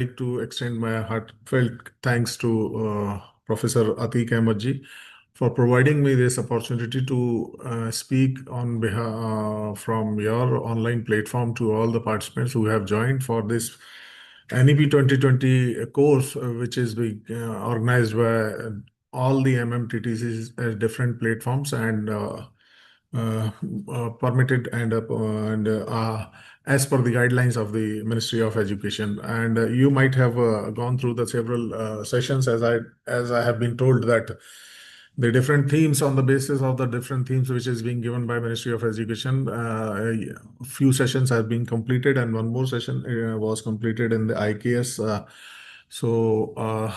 like to extend my heartfelt thanks to Professor Atiq Ahmed ji for providing me this opportunity to speak on behalf from your online platform to all the participants who have joined for this NEP 2020 course, which is being organized by all the MMTTCs at different platforms and uh, permitted and as per the guidelines of the Ministry of Education. And you might have gone through the several sessions, as I have been told that the different themes, on the basis of the different themes which is being given by Ministry of Education, a few sessions have been completed and one more session was completed in the IKS. So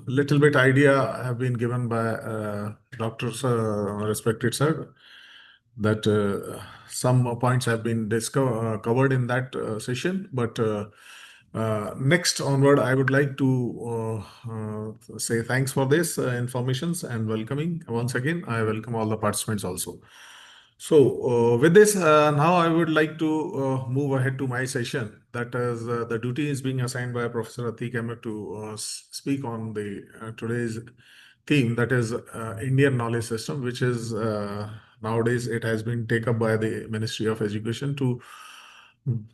little bit idea have been given by doctors, respected sir, that some points have been covered in that session. But next onward, I would like to say thanks for this informations and welcoming. Once again, I welcome all the participants also. So with this, now I would like to move ahead to my session. That is, the duty is being assigned by Professor Atiq Ahmed to speak on the today's theme, that is Indian knowledge system, which is nowadays it has been taken up by the Ministry of Education to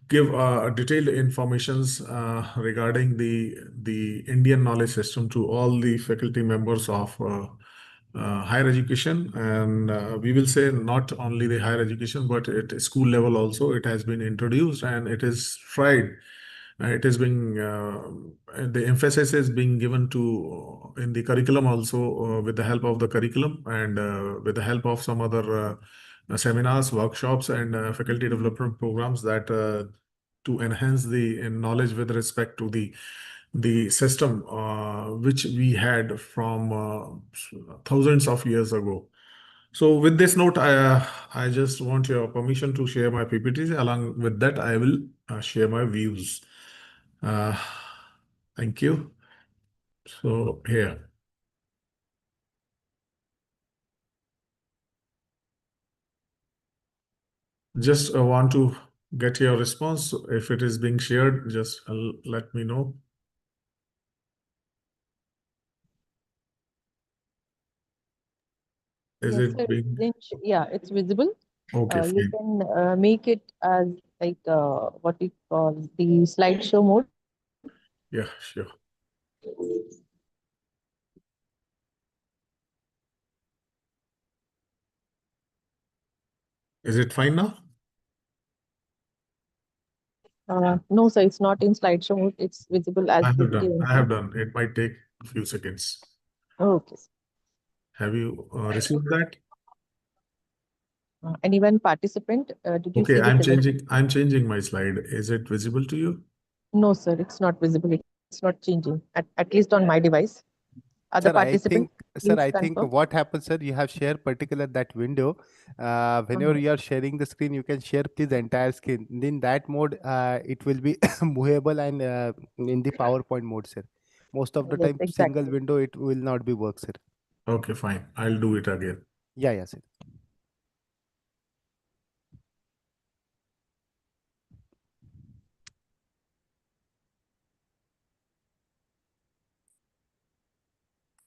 give detailed informations regarding the Indian knowledge system to all the faculty members of higher education. And we will say not only the higher education, but at school level also it has been introduced and it is tried. It is being the emphasis is being given to in the curriculum also, with the help of the curriculum and with the help of some other seminars, workshops, and faculty development programs that to enhance the knowledge with respect to the system which we had from thousands of years ago. So with this note, I just want your permission to share my PPTs. Along with that, I will share my views. Uh, Thank you. So here, just want to get your response. If it is being shared, just let me know. Is Yes, it sir. being Yeah, it's visible. okay? You Fine. can make it as like what we call the slideshow mode. Yeah, sure. Is it fine now? No, sir, it's not in slideshow mode. It's visible I as have PPT done. I only. have done. It might take a few seconds. Okay. Have you received that? And even participant, did you Okay, see the presentation? I'm changing my slide. Is it visible to you? No, sir, it's not visible. It's not changing, at least on my device. Other Sir, I participants, think, please I think confirm. what happens, sir, you have shared particular that window. Whenever you are sharing the screen, you can share please the entire screen. In that mode, it will be movable and in the PowerPoint mode, sir. Most of the Yes, time, single exactly. window, it will not be work, sir. Okay, fine. I'll do it again. Yeah, yeah, sir.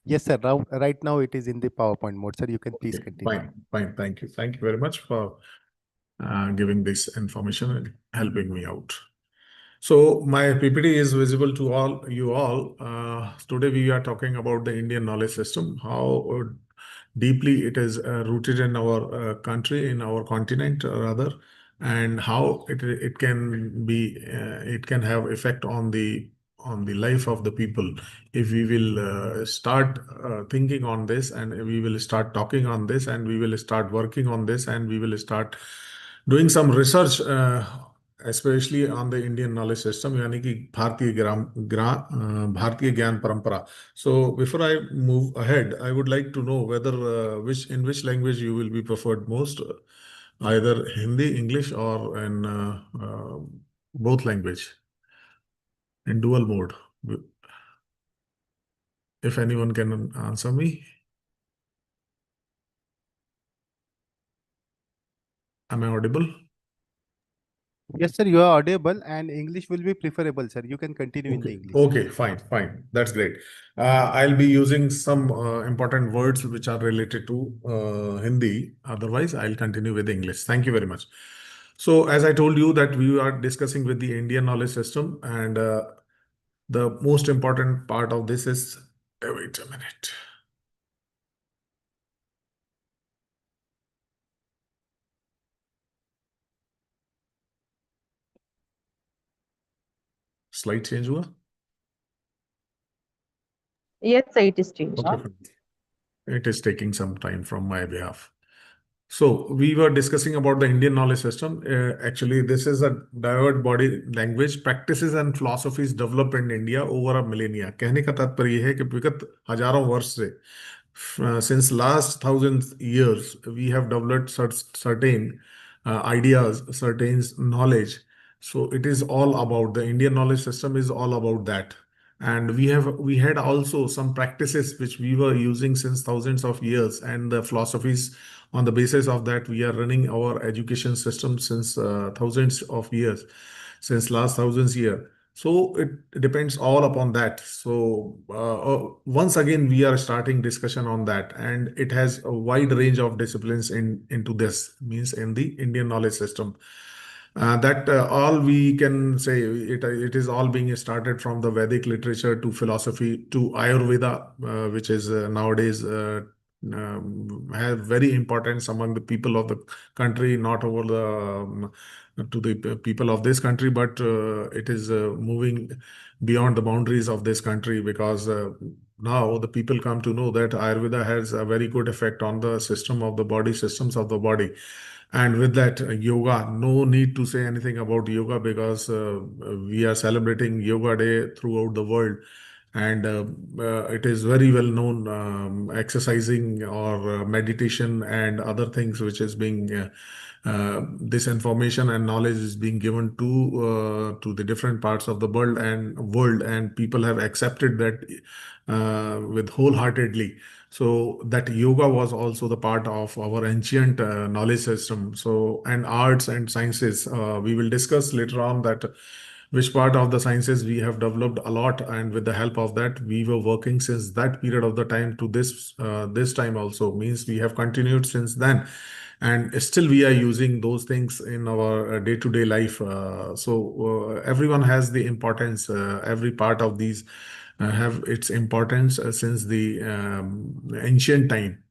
Yes, sir. Right now, it is in the PowerPoint mode, sir. You can please Okay, continue. fine, fine. Thank you. Thank you very much for giving this information and helping me out. So my PPT is visible to all you all. Today we are talking about the Indian knowledge system, how deeply it is rooted in our country, in our continent rather, and how it can be it can have effect on the life of the people if we will start thinking on this, and we will start talking on this, and we will start working on this, and we will start doing some research, especially on the Indian knowledge system, यानी कि भारतीय ज्ञान परंपरा. So before I move ahead, I would like to know whether in which language you will be preferred most, either Hindi, English, or in both language in dual mode. If anyone can answer me, am I audible? Yes, sir, you are audible and English will be preferable, sir. You can continue in the Okay, English. okay, fine. That's great. I'll be using some important words which are related to Hindi. Otherwise, I'll continue with English. Thank you very much. So, as I told you that we are discussing with the Indian knowledge system, and the most important part of this is, wait a minute. Slide change हुआ? Yes, sir, it is changed. Okay, fine. It is taking some time from my behalf. So we were discussing about the Indian knowledge system. Actually, this is a diverse body language practices and philosophies developed in India over a millennia. कहने का तात्पर्य यह है कि विगत हजारों वर्ष से since last thousand years we have developed certain ideas, certain knowledge. So it is all about the Indian knowledge system is all about that. And we had also some practices which we were using since thousands of years, and the philosophies on the basis of that we are running our education system since thousands of years, since last thousands year. So it depends all upon that. So once again we are starting discussion on that, and it has a wide range of disciplines into this, means in the Indian knowledge system. That all we can say, it is all being started from the Vedic literature to philosophy to Ayurveda, which is nowadays have very importance among the people of the country, not over the to the people of this country, but it is moving beyond the boundaries of this country, because now the people come to know that Ayurveda has a very good effect on the system of the body, systems of the body. And with that, yoga, no need to say anything about yoga, because we are celebrating Yoga Day throughout the world. And it is very well known, exercising or meditation and other things which is being this information and knowledge is being given to the different parts of the world, and people have accepted that with wholeheartedly. So that yoga was also the part of our ancient knowledge system. So, and arts and sciences, we will discuss later on that which part of the sciences we have developed a lot, and with the help of that we were working since that period of the time to this time also, means we have continued since then, and still we are using those things in our day-to-day life. So everyone has the importance, every part of these have its importance since the ancient time.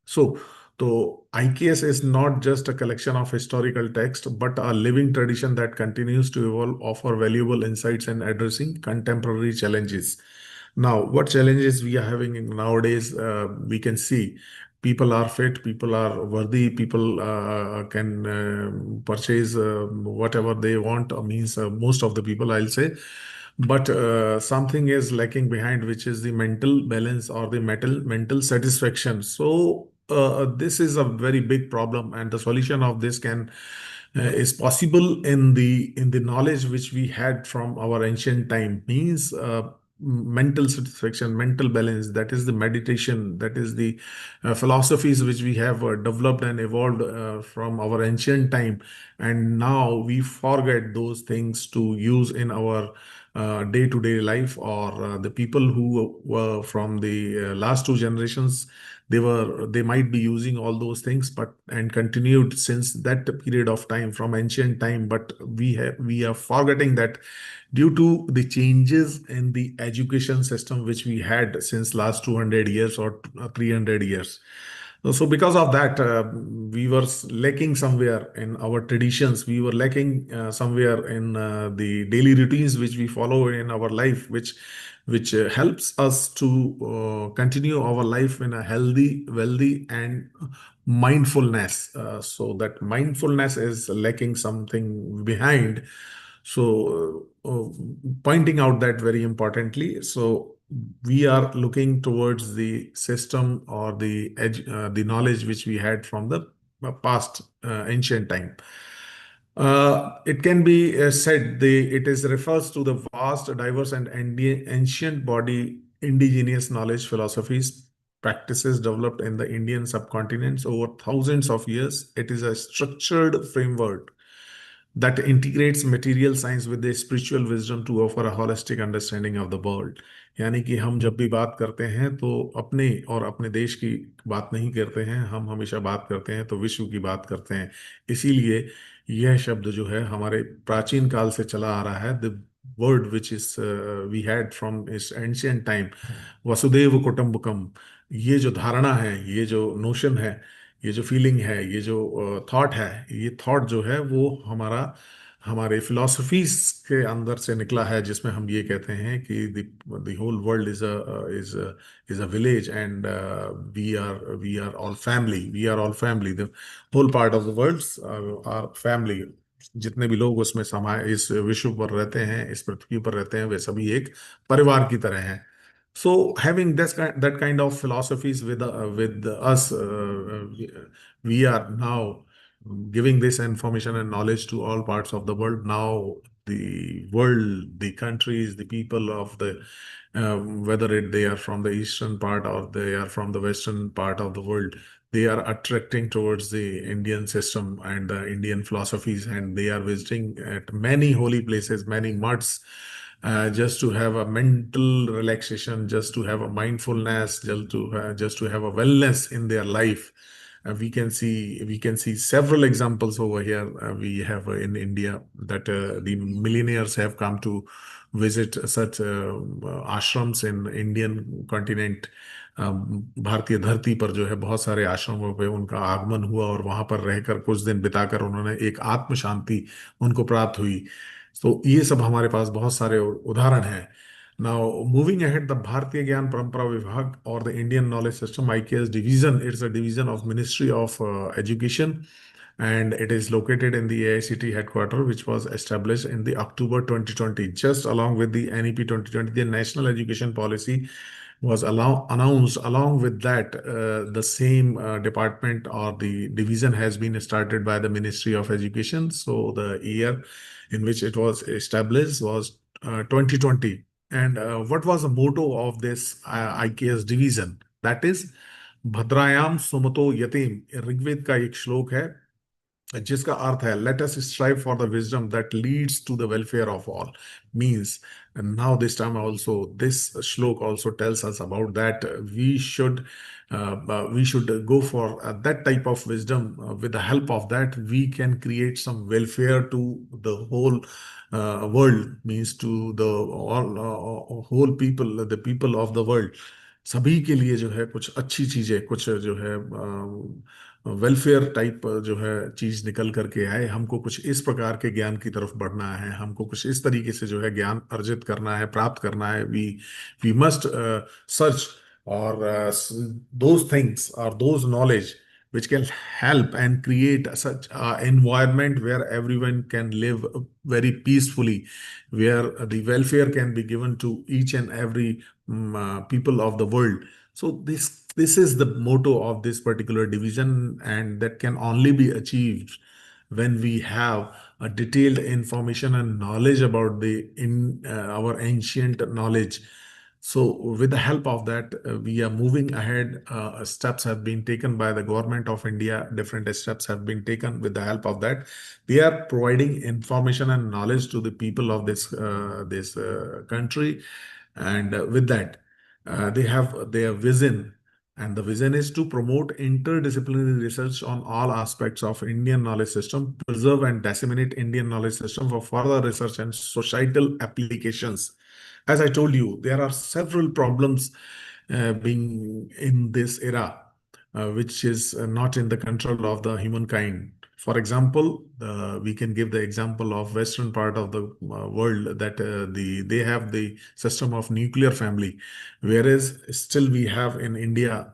So IKS is not just a collection of historical text, but a living tradition that continues to evolve, offer valuable insights, and addressing contemporary challenges. Now, what challenges we are having nowadays? We can see people are fit, people are worthy, people can purchase whatever they want. Means most of the people, I'll say, but something is lacking behind, which is the mental balance or the mental satisfaction. So this is a very big problem, and the solution of this can is possible in the knowledge which we had from our ancient time, means mental satisfaction, mental balance. That is the meditation, that is the philosophies which we have developed and evolved from our ancient time, and now we forget those things to use in our day-to-day life, or the people who were from the last two generations, they might be using all those things, but and continued since that period of time from ancient time, but we are forgetting that due to the changes in the education system which we had since last 200 years or 300 years. So because of that, we were lacking somewhere in our traditions. We were lacking somewhere in the daily routines which we follow in our life, which helps us to continue our life in a healthy, wealthy, and mindfulness. So that mindfulness is lacking something behind. So pointing out that very importantly. So we are looking towards the system or the knowledge which we had from the past ancient time. It can be said it is refers to the vast, diverse, and ancient body indigenous knowledge, philosophies, practices developed in the Indian subcontinents over thousands of years. It is a structured framework that integrates material science with the spiritual wisdom to offer a holistic understanding of the world. यानी कि हम जब भी बात करते हैं तो अपने और अपने देश की बात नहीं करते हैं, हम हमेशा बात करते हैं तो विश्व की बात करते हैं। इसीलिए यह शब्द जो है हमारे प्राचीन काल से चला आ रहा है, the word which is we had from इस एंशियंट टाइम, वसुदेव कुटुंबकम। ये जो धारणा है, ये जो नोशन है, ये जो फीलिंग है, ये जो थॉट है, ये थॉट जो है वो हमारे फिलोसफीज के अंदर से निकला है, जिसमें हम ये कहते हैं कि the whole world is a village and we are all family, we are all family, the whole part of the world are family. जितने भी लोग उसमें समाये, इस विश्व पर रहते हैं, इस पृथ्वी पर रहते हैं, वे सभी एक परिवार की तरह हैं। So having that kind of philosophies with us, we are now giving this information and knowledge to all parts of the world. Now the world, the countries, the people of the they are from the eastern part or they are from the western part of the world, they are attracting towards the Indian system and the Indian philosophies, and they are visiting at many holy places, many mudds, just to have a mental relaxation, just to have a mindfulness, just to have a wellness in their life. We can see several examples over here. We have in India that the millionaires have come to visit such ashrams in Indian continent. भारतीय धरती पर जो है बहुत सारे आश्रमों पे उनका आगमन हुआ और वहां पर रहकर कुछ दिन बिताकर उन्होंने एक आत्म शांति उनको प्राप्त हुई। तो ये सब हमारे पास बहुत सारे उदाहरण हैं। Now, moving ahead, the Bharatiya Gyan Parampara Vibhag or the Indian Knowledge System IKS division, it's a division of Ministry of Education, and it is located in the AICT headquarters, which was established in the October 2020, just along with the NEP 2020, the National Education Policy was announced. Along with that, the same department or the division has been started by the Ministry of Education. So the year in which it was established was 2020. And what was the motto of this IKS division? That is भद्रायाम सुमतो यतीम। ऋग्वेद का एक श्लोक है जिसका अर्थ है let us strive for the wisdom that leads to the welfare of all, means, and now this time also this shlok also tells us about that we should go for that type of wisdom. With the help of that we can create some welfare to the whole world, means to the whole people, the people of the world। सभी के लिए जो है कुछ अच्छी चीजें, कुछ जो है वेलफेयर टाइप जो है चीज निकल करके आए। हमको कुछ इस प्रकार के ज्ञान की तरफ बढ़ना है, हमको कुछ इस तरीके से जो है ज्ञान अर्जित करना है, प्राप्त करना है। वी मस्ट सर्च और दोज थिंग्स और those knowledge which can help and create such an environment where everyone can live very peacefully, where the welfare can be given to each and every people of the world. So this is the motto of this particular division, and that can only be achieved when we have a detailed information and knowledge about our ancient knowledge. So with the help of that, we are moving ahead. Steps have been taken by the government of India. Different steps have been taken with the help of that. They are providing information and knowledge to the people of this country. And with that, they have their vision. And the vision is to promote interdisciplinary research on all aspects of Indian knowledge system, preserve and disseminate Indian knowledge system for further research and societal applications. As I told you, there are several problems being in this era, which is not in the control of the humankind. For example, we can give the example of western part of the world that they have the system of nuclear family, whereas still we have in India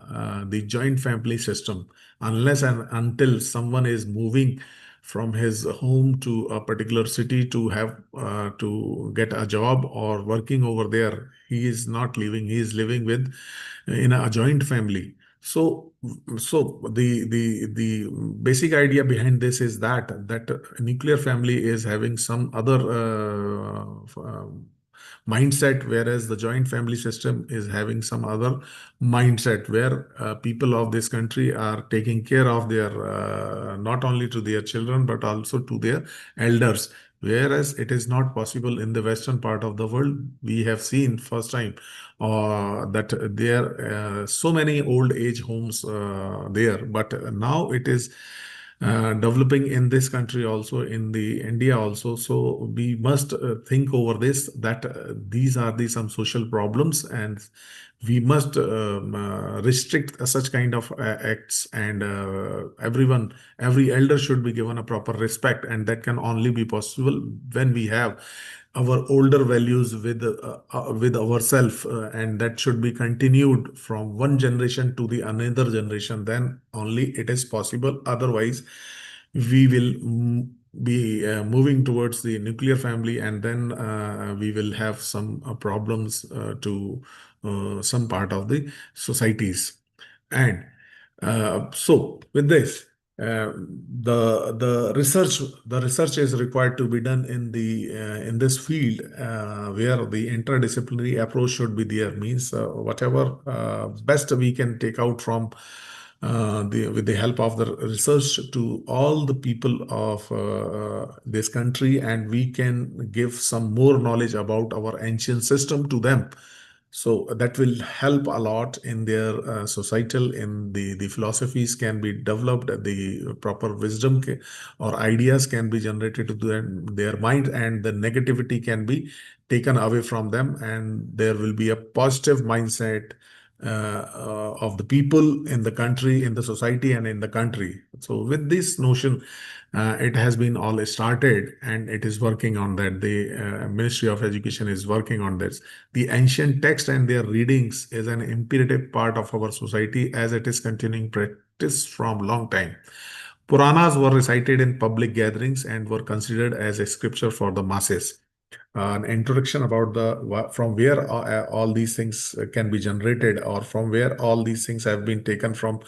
the joint family system. Unless and until someone is moving from his home to a particular city to have to get a job or working over there, he is not living. He is living with in a joint family. So the basic idea behind this is that nuclear family is having some other mindset, whereas the joint family system is having some other mindset where people of this country are taking care of their not only to their children but also to their elders, whereas it is not possible in the western part of the world. We have seen first time that there are so many old age homes there, but now it is developing in this country also, in the India also. So we must think over this, that these are the some social problems, and we must restrict such kind of acts, and every elder should be given a proper respect, and that can only be possible when we have our older values with ourselves, and that should be continued from one generation to the another generation. Then only it is possible. Otherwise, we will be moving towards the nuclear family, and then we will have some problems to some part of the societies. And so with this, the research is required to be done in the in this field, where the interdisciplinary approach should be there. Means whatever best we can take out from with the help of the research to all the people of this country, and we can give some more knowledge about our ancient system to them. So that will help a lot in their societal, in the philosophies can be developed, the proper wisdom or ideas can be generated to their mind, and the negativity can be taken away from them, and there will be a positive mindset of the people in the country, in the society, and in the country. So with this notion, it has been all started, and it is working on that. The Ministry of Education is working on this. The ancient text and their readings is an imperative part of our society, as it is continuing practice from long time. Puranas were recited in public gatherings and were considered as a scripture for the masses. An introduction about the from where all these things can be generated, or from where all these things have been taken from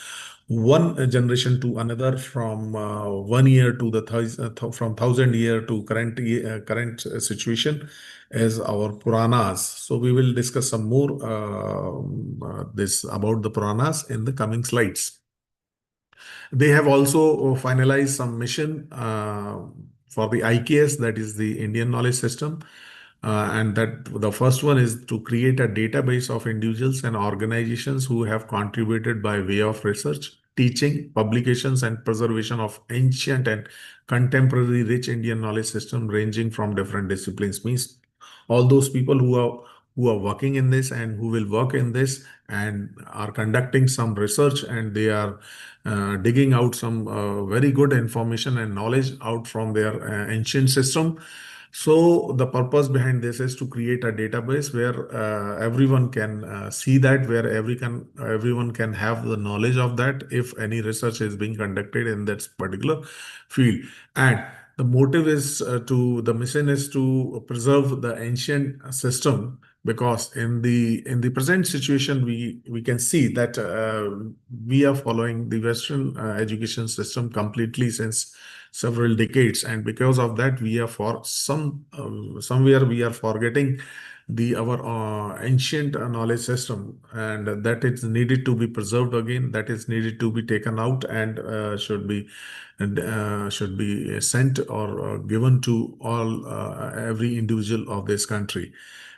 one generation to another, from 1 year to the from 1,000 year to current situation, is our Puranas. So we will discuss some more this about the Puranas in the coming slides. They have also finalized some mission for the IKS, that is the Indian Knowledge System. And that the first one is to create a database of individuals and organizations who have contributed by way of research, teaching, publications, and preservation of ancient and contemporary rich Indian knowledge system ranging from different disciplines. Means all those people who are working in this and who will work in this and are conducting some research, and they are digging out some very good information and knowledge out from their ancient system. So the purpose behind this is to create a database where everyone can see that, where everyone can have the knowledge of that if any research is being conducted in that particular field. And the motive is the mission is to preserve the ancient system, because in the present situation we can see that we are following the Western education system completely since several decades, and because of that we are somewhere we are forgetting our ancient knowledge system, and that is needed to be preserved again, that is needed to be taken out, and should be sent or given to all every individual of this country,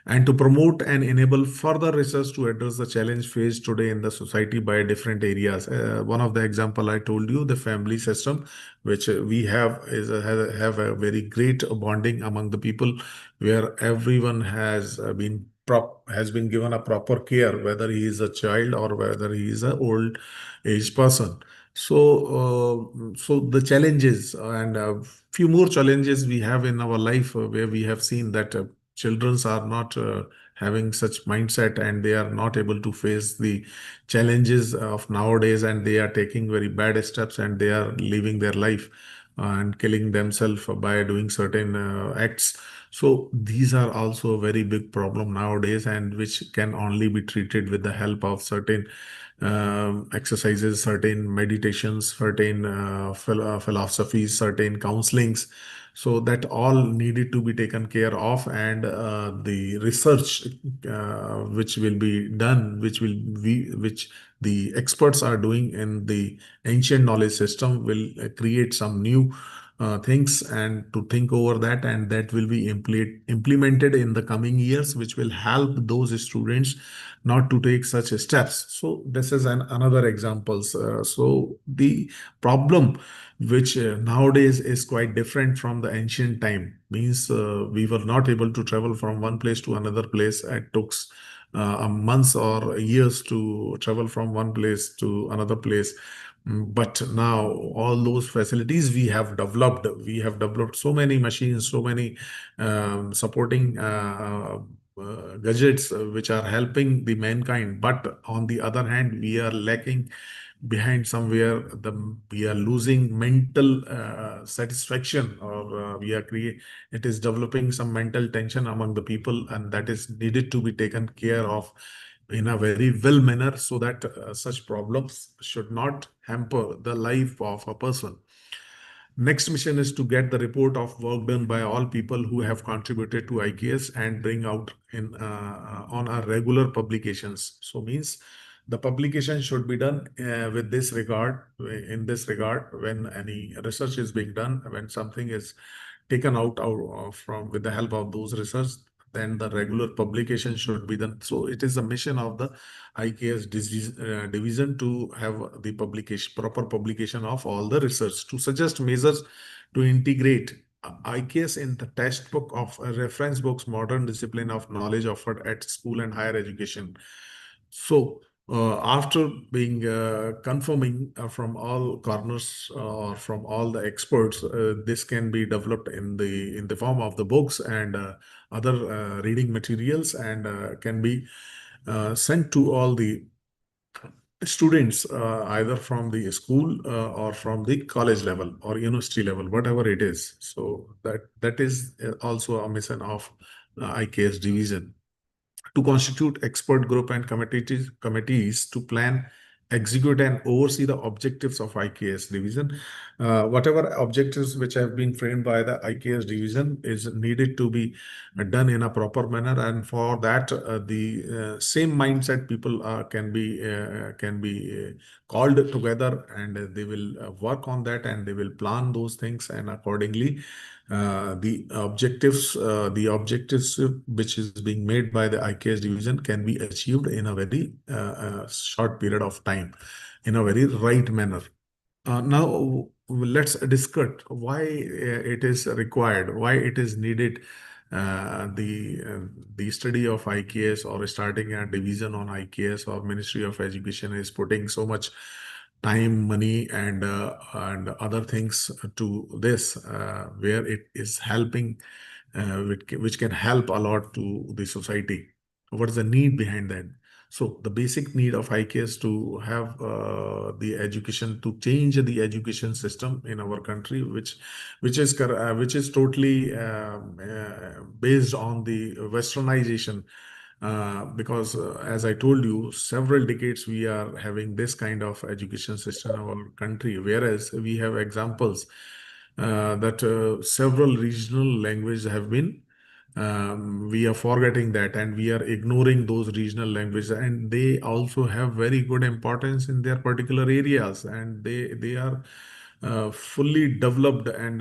and to promote and enable further research to address the challenge faced today in the society by different areas. One of the example I told you, the family system, which we have is have a very great bonding among the people, where everyone has been given a proper care, whether he is a child or whether he is an old age person. So the challenges and a few more challenges we have in our life, where we have seen that children are not having such mindset, and they are not able to face the challenges of nowadays, and they are taking very bad steps, and they are living their life and killing themselves by doing certain acts. So these are also a very big problem nowadays, and which can only be treated with the help of certain exercises, certain meditations, certain philosophies, certain counselings. So that all needed to be taken care of, and the research which will be done, which the experts are doing in the ancient knowledge system, will create some new things and to think over that, and that will be implemented in the coming years, which will help those students not to take such steps. So this is another examples. So the problem which nowadays is quite different from the ancient time, means we were not able to travel from one place to another place. It took a months or years to travel from one place to another place. But now all those facilities we have developed. We have developed so many machines, so many supporting gadgets which are helping the mankind. But on the other hand, we are lacking behind somewhere. We are losing mental satisfaction, or it is developing some mental tension among the people, and that is needed to be taken care of in a very well manner, so that such problems should not hamper the life of a person. Next mission is to get the report of work done by all people who have contributed to IKS and bring out in on our regular publications. So means the publication should be done with this regard. In this regard, when any research is being done, when something is taken out from with the help of those research, then the regular publication should be done. So it is a mission of the IKS division to have the proper publication of all the research, to suggest measures to integrate IKS in the textbook of reference books, modern discipline of knowledge offered at school and higher education. So after being confirming from all corners or from all the experts, this can be developed in the form of the books and other reading materials, and can be sent to all the students, either from the school or from the college level or university level, whatever it is. So that is also a mission of IKS division, to constitute expert group and committees to plan, execute, and oversee the objectives of IKS division. Whatever objectives which have been framed by the IKS division is needed to be done in a proper manner, and for that the same mindset people can be called together, and they will work on that, and they will plan those things, and accordingly the objectives which is being made by the IKS division can be achieved in a very short period of time, in a very right manner. Now let's discuss why it is required, why it is needed. The study of IKS, or starting a division on IKS, or Ministry of Education is putting so much time, money, and other things to this, where it is helping, which can help a lot to the society. What is the need behind that? So the basic need of IKS to have the education, to change the education system in our country, which is totally based on the westernization. Because as I told you, several decades we are having this kind of education system in our country, whereas we have examples that several regional languages have been, we are forgetting that, and we are ignoring those regional languages, and they also have very good importance in their particular areas, and they are fully developed and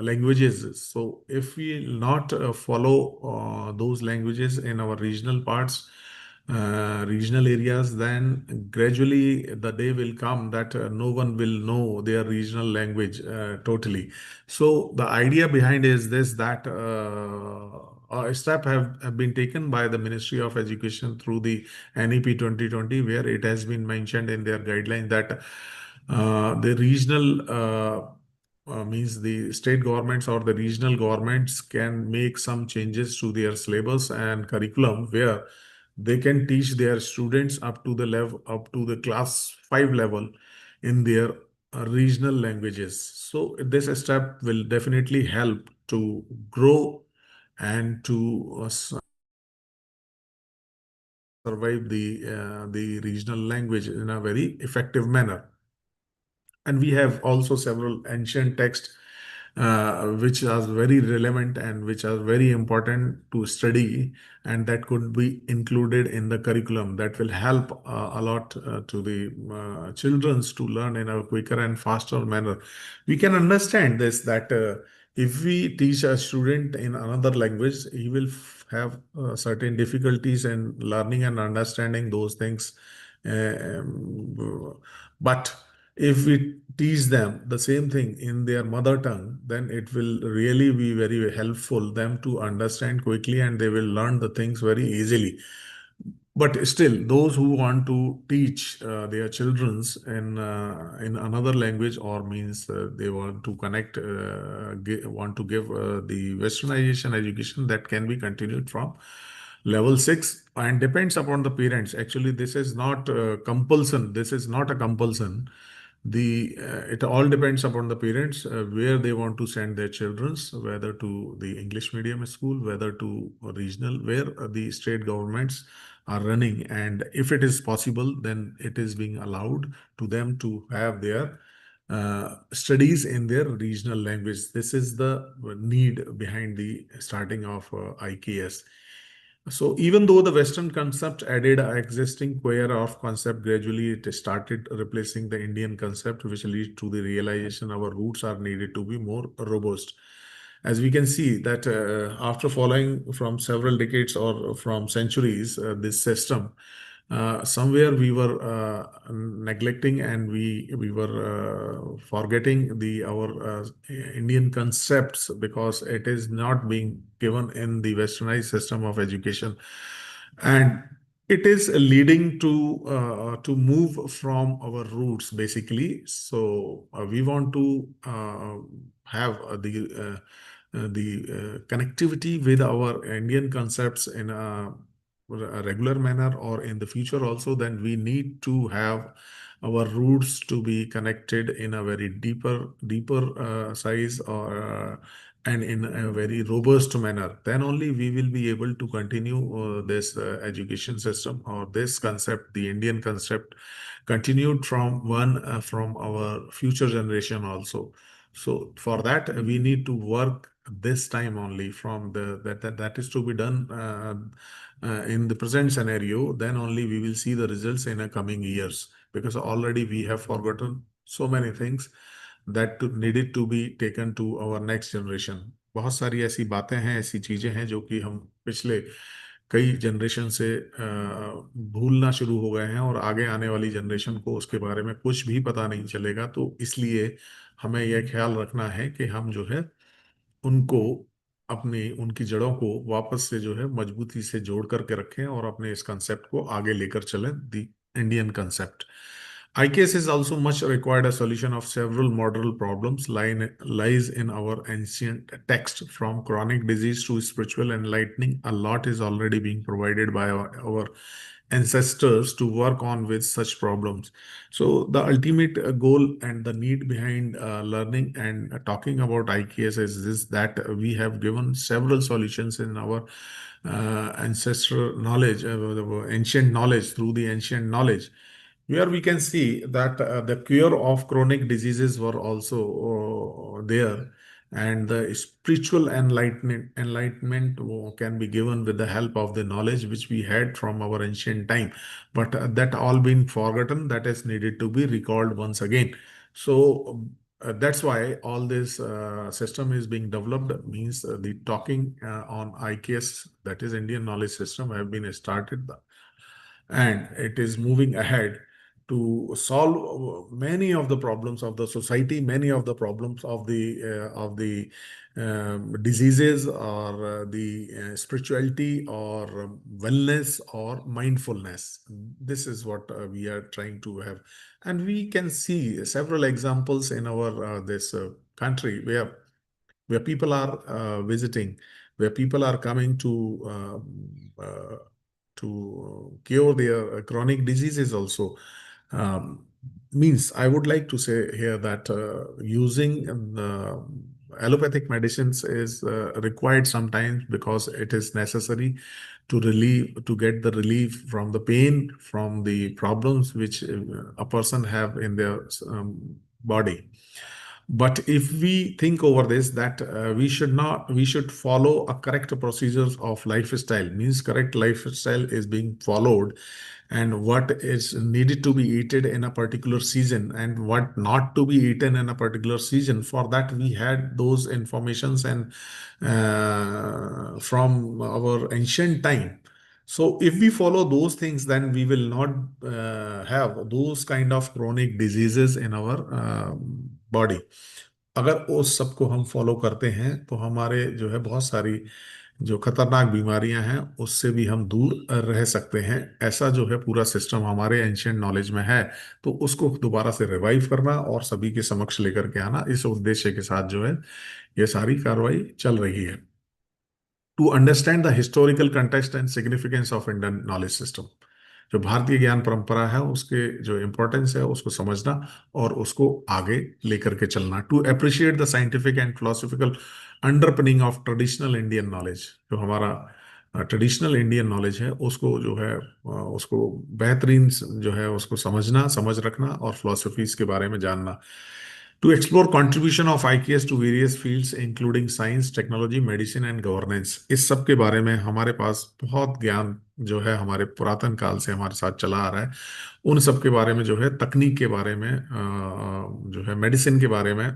languages. So if we not follow those languages in our regional parts, regional areas, then gradually the day will come that no one will know their regional language totally. So the idea behind is this, that a step have been taken by the Ministry of Education through the NEP 2020, where it has been mentioned in their guideline that the regional means the state governments or the regional governments can make some changes to their syllabus and curriculum, where they can teach their students up to the level, up to the class 5 level, in their regional languages. So this step will definitely help to grow and to survive the regional language in a very effective manner. And we have also several ancient texts which are very relevant and which are very important to study, and that could be included in the curriculum. That will help a lot to the childrens to learn in a quicker and faster manner. We can understand this, that if we teach a student in another language, he will have certain difficulties in learning and understanding those things. But if we teach them the same thing in their mother tongue, then it will really be very helpful them to understand quickly, and they will learn the things very easily. But still, those who want to teach their childrens in another language, or means they want to connect, want to give the westernization education, that can be continued from level 6 and depends upon the parents. Actually, this is not compulsion. This is not a compulsion. It all depends upon the parents where they want to send their childrens, whether to the English medium school, whether to regional, where the state governments are running. And if it is possible, then it is being allowed to them to have their studies in their regional language. This is the need behind the starting of IKS. So even though the Western concept added an existing queer of concept, gradually it started replacing the Indian concept, which leads to the realization our roots are needed to be more robust. As we can see that after following from several decades or from centuries, this system, somewhere we were neglecting, and we were forgetting our Indian concepts, because it is not being given in the westernized system of education, and it is leading to move from our roots basically. So we want to have the connectivity with our Indian concepts in a regular manner, or in the future also. Then we need to have our roots to be connected in a very deeper size, or and in a very robust manner. Then only we will be able to continue this education system, or this concept, the Indian concept, continued from our future generation also. So for that, we need to work this time only, from that is to be done in the present scenario. Then only we will see the results in the coming years, because already we have forgotten so many things that needed to be taken to our next generation. बहुत सारी ऐसी बातें हैं, ऐसी चीजें हैं जो कि हम पिछले कई जनरेशन से भूलना शुरू हो गए हैं, और आगे आने वाली जनरेशन को उसके बारे में कुछ भी पता नहीं चलेगा। तो इसलिए हमें यह ख्याल रखना है कि हम जो है उनको अपनी उनकी जड़ों को वापस से जो है मजबूती से जोड़ करके रखें, और अपने इस कंसेप्ट को आगे लेकर चलें, the Indian concept. IKS is also much required a solution of several model problems lies in our ancient text. From chronic disease to spiritual enlightening, a lot is already being provided by our ancestors to work on with such problems. So the ultimate goal and the need behind learning and talking about IKS is this, that we have given several solutions in our ancestral knowledge, the ancient knowledge, through the ancient knowledge, where we can see that the cure of chronic diseases were also there, and the spiritual enlightenment can be given with the help of the knowledge which we had from our ancient time. But that all been forgotten, that is needed to be recalled once again. So that's why all this system is being developed, means the talking on IKS, that is Indian knowledge system, have been started, and it is moving ahead to solve many of the problems of the society, many of the problems of the diseases, or the spirituality, or wellness, or mindfulness. This is what we are trying to have, and we can see several examples in our this country, where people are visiting, where people are coming to cure their chronic diseases also. Means I would like to say here that using allopathic medicines is required sometimes because it is necessary to get the relief from the pain, from the problems which a person have in their body. But if we think over this, that we should follow a correct procedures of lifestyle, means correct lifestyle is being followed, and what is needed to be eaten in a particular season and what not to be eaten in a particular season. For that, we had those informations and from our ancient time. So if we follow those things, then we will not have those kind of chronic diseases in our body. अगर उस सबको हम follow करते हैं तो हमारे जो है बहुत सारी जो खतरनाक बीमारियां हैं उससे भी हम दूर रह सकते हैं। ऐसा जो है पूरा सिस्टम हमारे एंशियंट नॉलेज में है, तो उसको दोबारा से रिवाइव करना और सभी के समक्ष लेकर के आना, इस उद्देश्य के साथ जो है ये सारी कार्रवाई चल रही है। To understand the historical context and significance of Indian knowledge system, जो भारतीय ज्ञान परंपरा है उसके जो इंपॉर्टेंस है उसको समझना और उसको आगे लेकर के चलना। To appreciate the scientific and philosophical underpinning of traditional Indian knowledge, जो हमारा ट्रेडिशनल इंडियन नॉलेज है उसको जो है उसको बेहतरीन जो है उसको समझना, समझ रखना और फिलोसफीज के बारे में जानना। To explore contribution of IKS to various fields including science, technology, medicine and governance, इस सब के बारे में हमारे पास बहुत ज्ञान जो है हमारे पुरातन काल से हमारे साथ चला आ रहा है। उन सब के बारे में जो है, तकनीक के बारे में जो है, मेडिसिन के बारे में,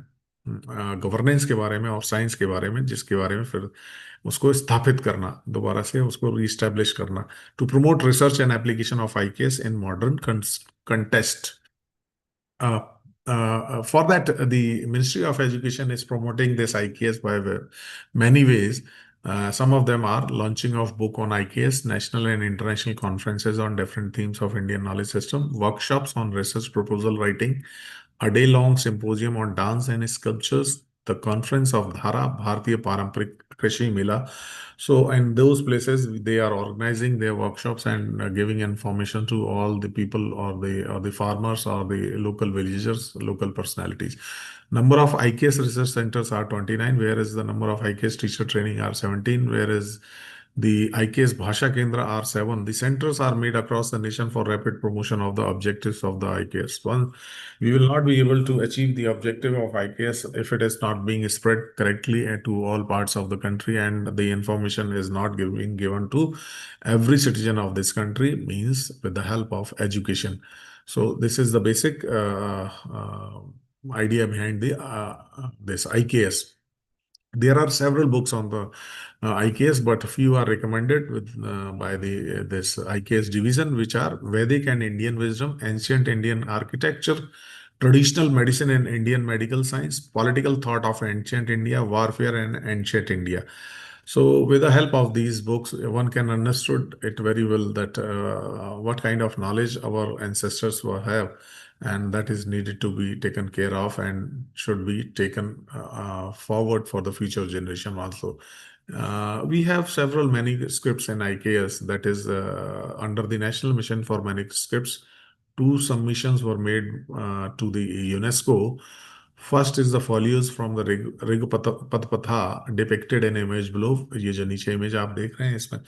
गवर्नेंस के बारे में और साइंस के बारे में, जिसके बारे में फिर उसको स्थापित करना, दोबारा से उसको रीस्टैब्लिश करना। To promote research and application of IKS in modern context. For that, the Ministry of Education is promoting this IKS by many ways. Some of them are launching of book on IKS, national and international conferences on different themes of Indian knowledge system, workshops on research proposal writing, a day-long symposium on dance and sculptures, the conference of Dhara, Bharatiya Paramparik Krishi Mela. So in those places, they are organizing their workshops and giving information to all the people or the farmers or the local villagers, local personalities. Number of IKS research centers are 29, whereas the number of IKS teacher training are 17, whereas the IKS Bhasha Kendra are 7. The centers are made across the nation for rapid promotion of the objectives of the IKS. One, we will not be able to achieve the objective of IKS if it is not being spread correctly to all parts of the country, and the information is not being given to every citizen of this country, means with the help of education. So this is the basic idea behind the this IKS. There are several books on the IKS, but a few are recommended by this IKS division, which are Vedic and Indian Wisdom, Ancient Indian Architecture, Traditional Medicine and Indian Medical Science, Political Thought of Ancient India, Warfare and Ancient India. So with the help of these books, one can understood it very well that what kind of knowledge our ancestors will have, and that is needed to be taken care of and should be taken forward for the future generation also. We have several manuscripts in IKS, that is under the National Mission for Manuscripts. 2 submissions were made to the UNESCO. First is the folios from the Rigpatapatha depicted in image below. ये जो नीचे image आप देख रहे हैं, इसमें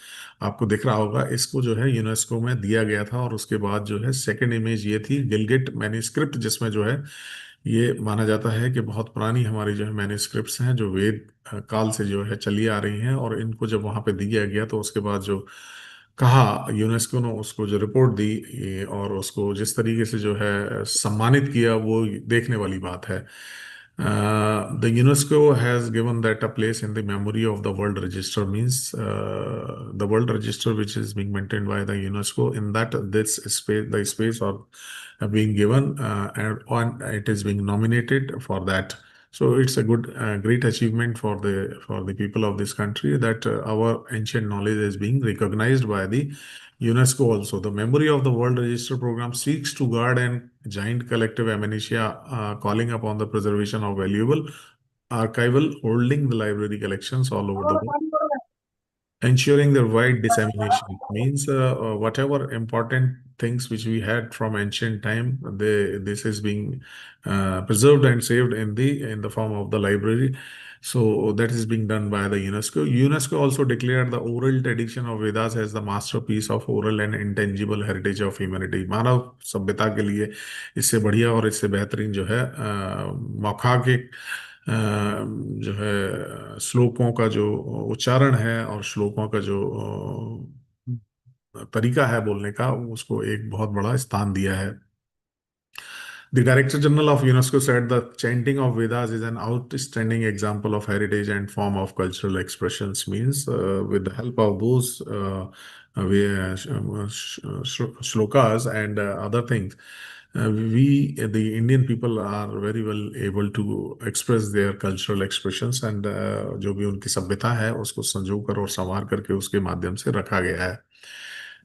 आपको दिख रहा होगा, इसको जो है यूनेस्को में दिया गया था। और उसके बाद जो है सेकंड इमेज ये थी गिलगिट मैन्युस्क्रिप्ट, जिसमें जो है ये माना जाता है कि बहुत पुरानी हमारी जो है मैन्युस्क्रिप्ट्स हैं, जो वेद काल से जो है चली आ रही हैं, और इनको जब वहाँ पे दिया गया तो उसके बाद जो कहा यूनेस्को ने, उसको जो रिपोर्ट दी और उसको जिस तरीके से जो है सम्मानित किया, वो देखने वाली बात है। The UNESCO has given that a place in the memory of the World Register, means the World Register which is being maintained by the UNESCO, in that this space, the space are being given and it is being nominated for that. So it's a good, great achievement for the people of this country that our ancient knowledge is being recognized by the UNESCO also. The Memory of the World Register program seeks to guard and giant collective amnesia, calling upon the preservation of valuable archival holding the library collections all over the world, ensuring their wide dissemination. Means whatever important things which we had from ancient time, this is being preserved and saved in the form of the library. So that is being done by the UNESCO. UNESCO also declared the oral tradition of Vedas as the masterpiece of oral and intangible heritage of humanity. मानव सभ्यता के लिए इससे बढ़िया और इससे बेहतरीन जो है मौखा के जो है श्लोकों का जो उच्चारण है और श्लोकों का जो तरीका है बोलने का, उसको एक बहुत बड़ा स्थान दिया है. The Director General of UNESCO said the chanting of Vedas is an outstanding example of heritage and form of cultural expressions. Means, with the help of those shlokas and other things, the Indian people, are very well able to express their cultural expressions, and जो भी उनकी सभ्यता है उसको संजो कर और संवार करके उसके माध्यम से रखा गया है.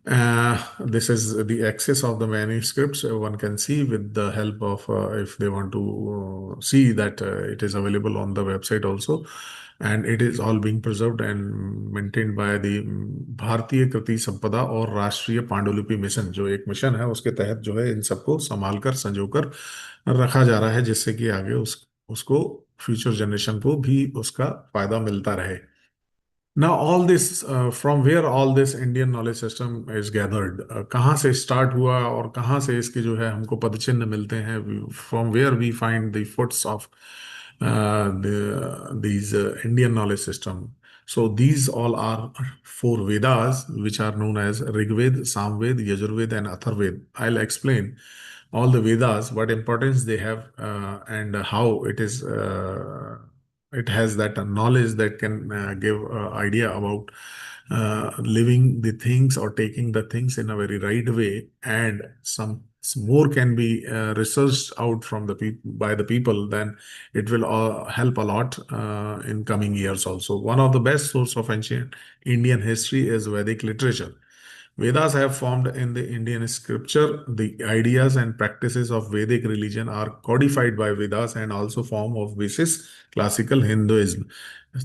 This is the access of the manuscripts. One can see with the help of, if they want to see that it is available on the website also, and it is all being preserved and maintained by the भारतीय कृति संपदा और राष्ट्रीय पांडुलिपि mission, जो एक mission है उसके तहत जो है इन सबको संभाल कर संजो कर रखा जा रहा है, जिससे कि आगे उसको फ्यूचर जनरेशन को भी उसका फायदा मिलता रहे. Now, all this, from where all this Indian knowledge system is gathered, कहाँ से start हुआ और कहाँ से इसके जो है हमको पदचिह्न मिलते हैं, from where we find the foots of these Indian knowledge system. So these all are four Vedas, which are known as Rigved, Samved, Yajurved, and Atharved. I'll explain all the Vedas, what importance they have, and how it has that knowledge that can give idea about living the things or taking the things in a very right way, and some more can be researched out from by the people. Then it will help a lot in coming years also. One of the best source of ancient Indian history is Vedic literature. Vedas have formed in the Indian scripture. The ideas and practices of Vedic religion are codified by Vedas and also form of basis classical Hinduism.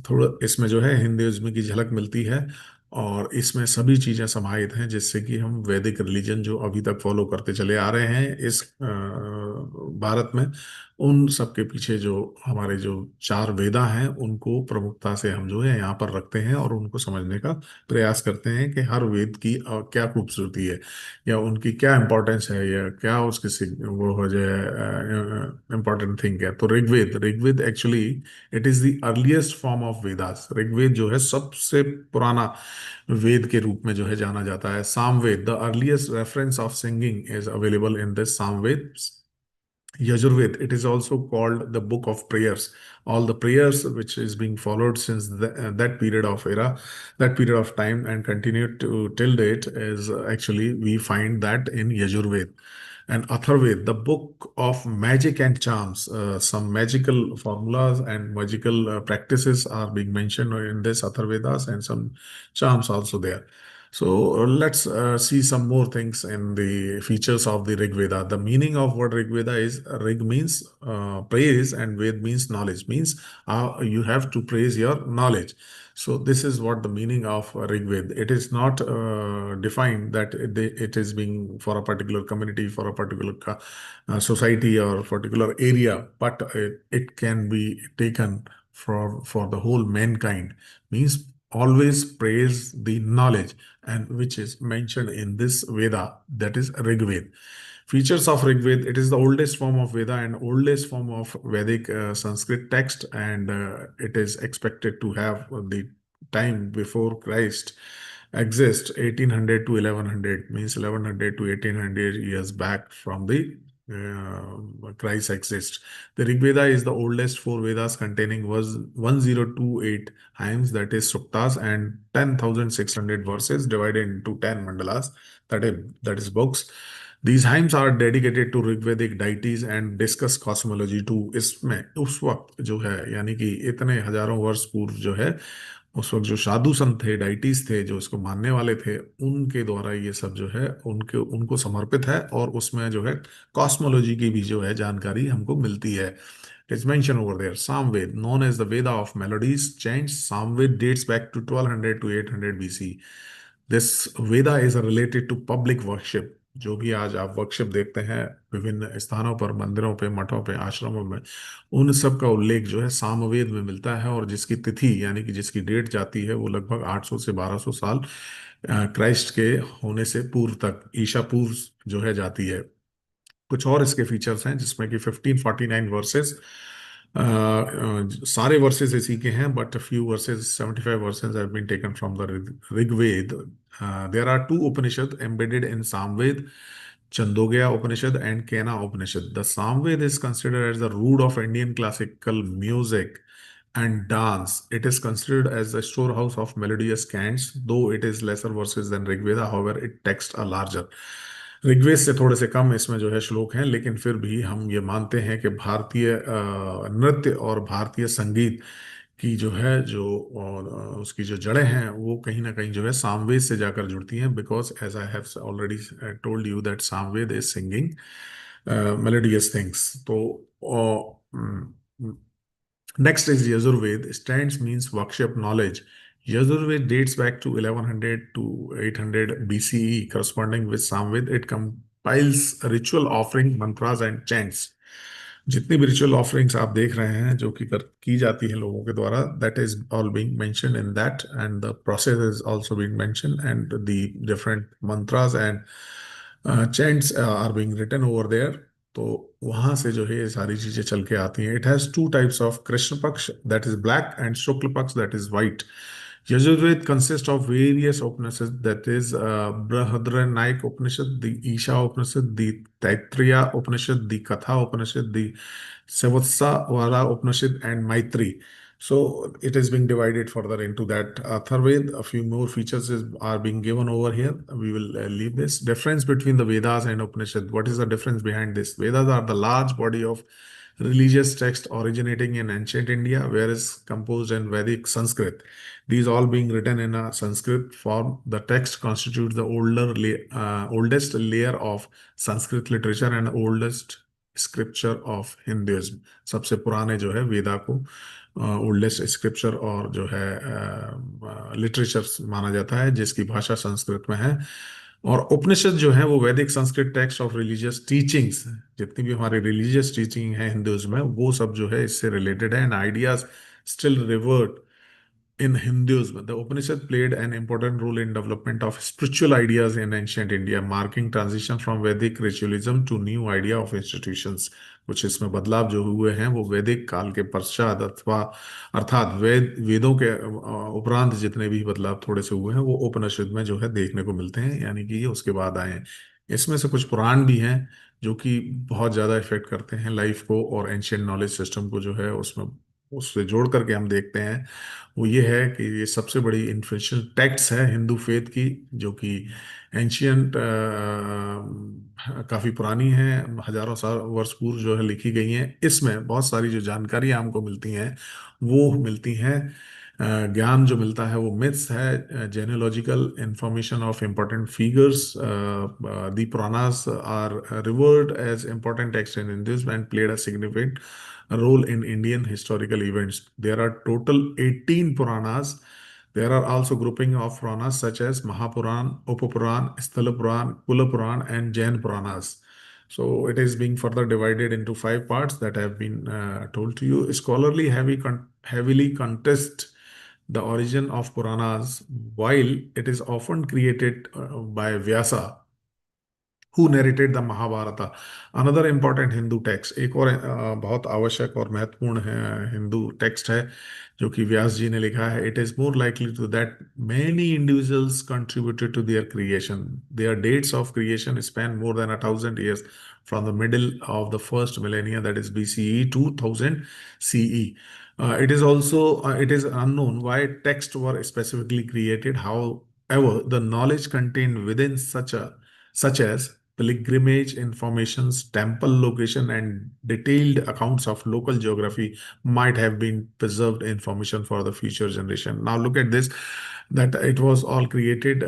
थोड़ा इसमें जो है Hinduism की झलक मिलती है, और इसमें सभी चीजें समाहित हैं जिससे कि हम वैदिक रिलीजन जो अभी तक फॉलो करते चले आ रहे हैं इस भारत में, उन सब के पीछे जो हमारे जो चार वेदा हैं उनको प्रमुखता से हम जो है यहाँ पर रखते हैं और उनको समझने का प्रयास करते हैं कि हर वेद की क्या खूबसूरती है, या उनकी क्या इंपॉर्टेंस है, या क्या उसकी वो हो जाए इंपॉर्टेंट थिंग है. तो Rigveda actually it is the earliest form of Vedas. Rigveda जो है सबसे पुराना वेद के रूप में जो है जाना जाता है. Samaveda, the earliest reference of singing is available in this Samaveda. Yajurved, it is also called the book of prayers. All the prayers which is being followed since that period of era, that period of time, and continued to till date, is actually we find that in Yajurved. And Atharved, the book of magic and charms, some magical formulas and magical practices are being mentioned in this Atharvedas, and some charms also there. So let's see some more things in the features of the Rig Veda. The meaning of what Rig Veda is: Rig means praise, and Ved means knowledge. Means you have to praise your knowledge. So this is what the meaning of Rig Veda. It is not defined that it is being for a particular community, for a particular society or particular area, but it can be taken for the whole mankind. Means always praise the knowledge, and which is mentioned in this Veda, that is Rig Veda. Features of Rig Veda: it is the oldest form of Veda and oldest form of Vedic Sanskrit text, and it is expected to have the time before Christ exist, 1800 to 1100, means 1100 to 1800 years back from the Christ exists. The Rig Veda is the oldest four Vedas, containing was 1028 hymns, that is suktas, and 10,600 verses divided into 10 mandalas, that is books. These hymns are dedicated to Rigvedic deities and discuss cosmology too. इसमें उस वक्त जो है, यानी कि इतने हजारों वर्ष पूर्व जो है, उस वक्त जो साधु संत थे, डाइटीज थे, जो इसको मानने वाले थे, उनके द्वारा ये सब जो है उनको समर्पित है, और उसमें जो है कॉस्मोलॉजी की भी जो है जानकारी हमको मिलती है. It's mentioned over there. Samved, known as the Veda of melodies, chants. Samved dates back to 1200 to 800 BC. This Veda is related to public worship. जो भी आज आप वर्कशिप देखते हैं विभिन्न स्थानों पर, मंदिरों पे, मठों पे, आश्रमों में, उन सब का उल्लेख जो है सामवेद में मिलता है, और जिसकी तिथि यानी कि जिसकी डेट जाती है वो लगभग 800 से 1200 साल क्राइस्ट के होने से पूर्व तक, ईसा पूर्व जो है जाती है। कुछ और इसके फीचर्स हैं जिसमें कि 1549 वर्सेस, सारे वर्सेस इसी के हैं, but few verses, 75 verses have been taken from the Rigveda. There are two Upanishad embedded in Samved, Chandogya Upanishad and Kena Upanishad. The Samved is considered as the root of Indian classical music and dance. It is considered as a storehouse of melodious chants, though it is lesser verses than Rigveda. However, it texts are larger. Rigveda से थोड़े से कम इसमें जो है श्लोक हैं, लेकिन फिर भी हम ये मानते हैं कि भारतीय नृत्य और भारतीय संगीत की जो है, जो और उसकी जो जड़ें हैं वो कहीं ना कहीं जो है सामवेद से जाकर जुड़ती हैं, because as I have already told you that Samaveda is singing melodious things. तो next is Yajurved. Stands means workshop knowledge. Yajurved dates back to 1100 to 800 BCE, corresponding with Samved. It compiles ritual offering, mantras and chants. जितनी भी ritual offerings आप देख रहे हैं जो कि की जाती है लोगों के द्वारा, that is all being mentioned in that, and the process is also being mentioned, and the different mantras and chants are being written over there. तो वहां से जो है ये सारी चीजें चल के आती हैं। It has two types of Krishna पक्ष, दैट इज ब्लैक, एंड शुक्ल पक्ष, that is white. Yajurved consists of various Upanishads, that is Brihadaranyaka Upanishad, the Isha Upanishad, the Taittiriya Upanishad, the Katha Upanishad, the Savatsavara Upanishad, and Maitri. So it is being divided further into that. Atharved, a few more features are being given over here. We will leave this. Difference between the Vedas and Upanishad. What is the difference behind this? Vedas are the large body of religious text originating in ancient India, whereas composed in Vedic Sanskrit. These all being written in a Sanskrit form. The text constitutes the oldest layer of Sanskrit literature and oldest scripture of Hinduism. सबसे पुराने जो है वेदा को oldest scripture और जो है literature माना जाता है, जिसकी भाषा संस्कृत में है। और उपनिषद जो है वो वैदिक Sanskrit text of religious teachings, जितनी भी हमारी रिलीजियस टीचिंग है हिंदुइज्म में, वो सब जो है इससे रिलेटेड है, and ideas still revert in Hinduism. The Upanishad played an important role in development of spiritual ideas in ancient India, marking transition from Vedic ritualism to new idea of institutions. कुछ इसमें बदलाव जो हुए हैं वो वैदिक काल के पश्चात, अथवा अर्थात वेदों के उपरांत जितने भी बदलाव थोड़े से हुए हैं वो उपनिषद में जो है देखने को मिलते हैं, यानी कि ये उसके बाद आए हैं। इसमें से कुछ पुराण भी हैं जो कि बहुत ज़्यादा इफेक्ट करते हैं लाइफ को, और एंशियंट नॉलेज सिस्टम को जो है उसमें उससे जोड़ करके हम देखते हैं। वो ये है कि ये सबसे बड़ी इन्फ्लुएंशियल टेक्स्ट है हिंदू फेथ की, जो कि एंशियंट काफ़ी पुरानी है, हजारों साल वर्ष पूर्व जो है लिखी गई हैं। इसमें बहुत सारी जो जानकारी हमको मिलती हैं वो मिलती हैं, ज्ञान जो मिलता है वो मिथ्स है, genealogical information of important figures. The Puranas are revered as important text in Hinduism and played a significant role in Indian historical events. There are total 18 Puranas. There are also grouping of Puranas such as Mahapuran, Upapuran, Sthala Kula Puran, and Jain Puranas. So it is being further divided into 5 parts that have been told to you. Scholarly heavily contest the origin of Puranas, while it is often created by Vyasa, who narrated the Mahabharata. Another important Hindu text, एक और बहुत आवश्यक और महत्वपूर्ण है Hindu text है जो कि व्यास जी ने लिखा है। It is more likely to that many individuals contributed to their creation. Their dates of creation span more than 1,000 years from the middle of the first millennia, that is BCE, to 1000 CE. It is unknown why texts were specifically created. However, the knowledge contained within such as pilgrimage informations, temple location, and detailed accounts of local geography might have been preserved information for the future generation. Now look at this, that it was all created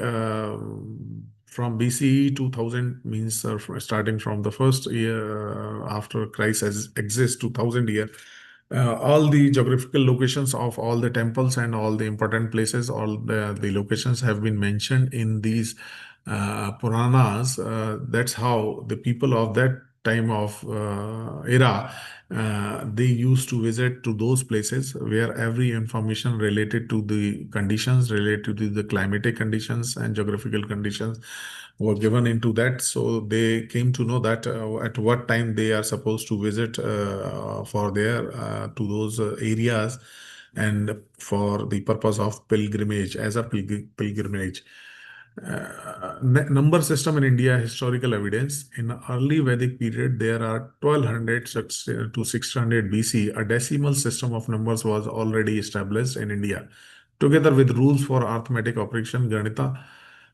from BCE 2000, means starting from the first year after Christ has exists, 2000 year. All the geographical locations of all the temples and all the important places, all the locations have been mentioned in these Puranas, that's how the people of that time of era, they used to visit to those places where every information related to the conditions, related to the climatic conditions and geographical conditions were given into that. So they came to know that at what time they are supposed to visit for their to those areas, and for the purpose of pilgrimage, as a pilgrimage. Number system in India, historical evidence. In early Vedic period, there are 1200 to 600 BC, a decimal system of numbers was already established in India. Together with rules for arithmetic operation, Ganita,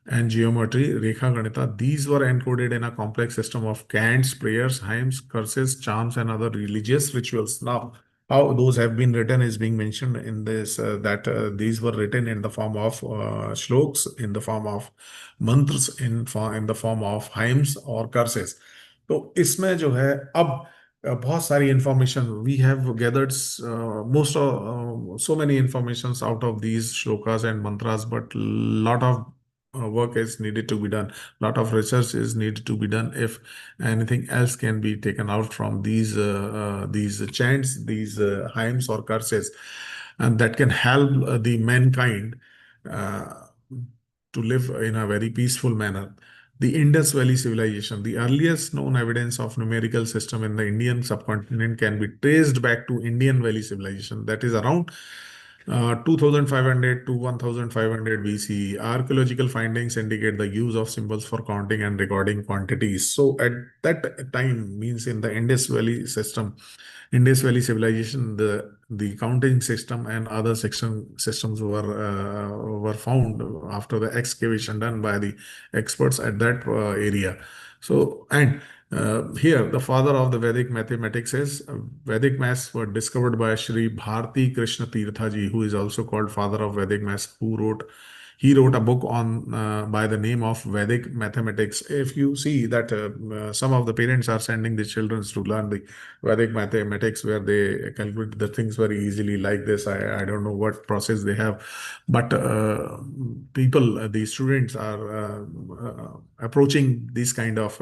and geometry, Rekha Ganita, these were encoded in a complex system of chants, prayers, hymns, curses, charms, and other religious rituals. Now, how those have been written is being mentioned in this, that these were written in the form of shloks, in the form of mantras, in the form of hymns or curses. तो इसमें जो है अब बहुत सारी information we have gathered most of so many informations out of these shlokas and mantras, but lot of work is needed to be done, lot of research is needed to be done if anything else can be taken out from these chants, these hymns or curses, and that can help the mankind uh, to live in a very peaceful manner. The Indus Valley Civilization, the earliest known evidence of numerical system in the Indian subcontinent, can be traced back to Indian Valley Civilization, that is around 2500 to 1500 BC. Archaeological findings indicate the use of symbols for counting and recording quantities. So at that time, means in the Indus Valley system, Indus Valley Civilization, the counting system and other systems were found after the excavation done by the experts at that area. So, and here, the father of the Vedic mathematics is Vedic maths were discovered by Sri Bharti Krishna Tirtha ji, who is also called father of Vedic maths, he wrote a book on by the name of Vedic mathematics. If you see that some of the parents are sending the children to learn the Vedic mathematics, where they calculate the things very easily like this. I don't know what process they have, but the students are approaching these kind of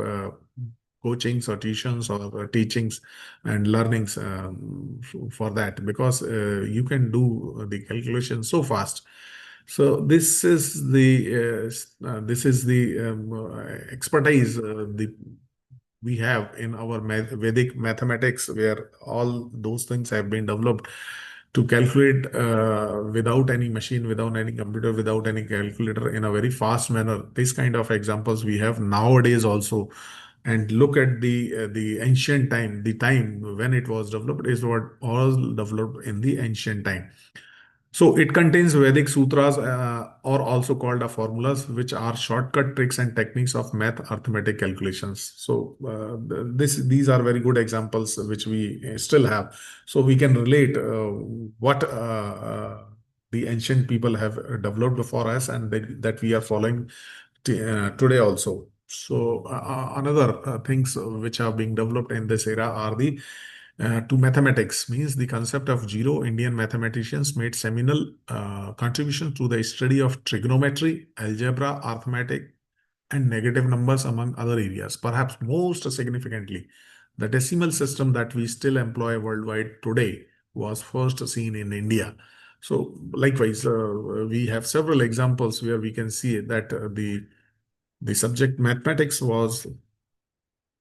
coachings or tuitions or teachings and learnings for that, because you can do the calculation so fast. So this is the expertise we have in our Vedic mathematics, where all those things have been developed to calculate without any machine, without any computer, without any calculator, in a very fast manner. This kind of examples we have nowadays also. And look at the ancient time, the time when it was developed is what all developed in the ancient time. So it contains Vedic sutras, or also called the formulas, which are shortcut tricks and techniques of math arithmetic calculations. So these are very good examples which we still have. So we can relate what the ancient people have developed for us, and that we are following today also. So another things which are being developed in this era are the to mathematics, means the concept of zero. Indian mathematicians made seminal contribution to the study of trigonometry, algebra, arithmetic, and negative numbers, among other areas. Perhaps most significantly, the decimal system that we still employ worldwide today was first seen in India. So likewise, we have several examples where we can see that the subject mathematics was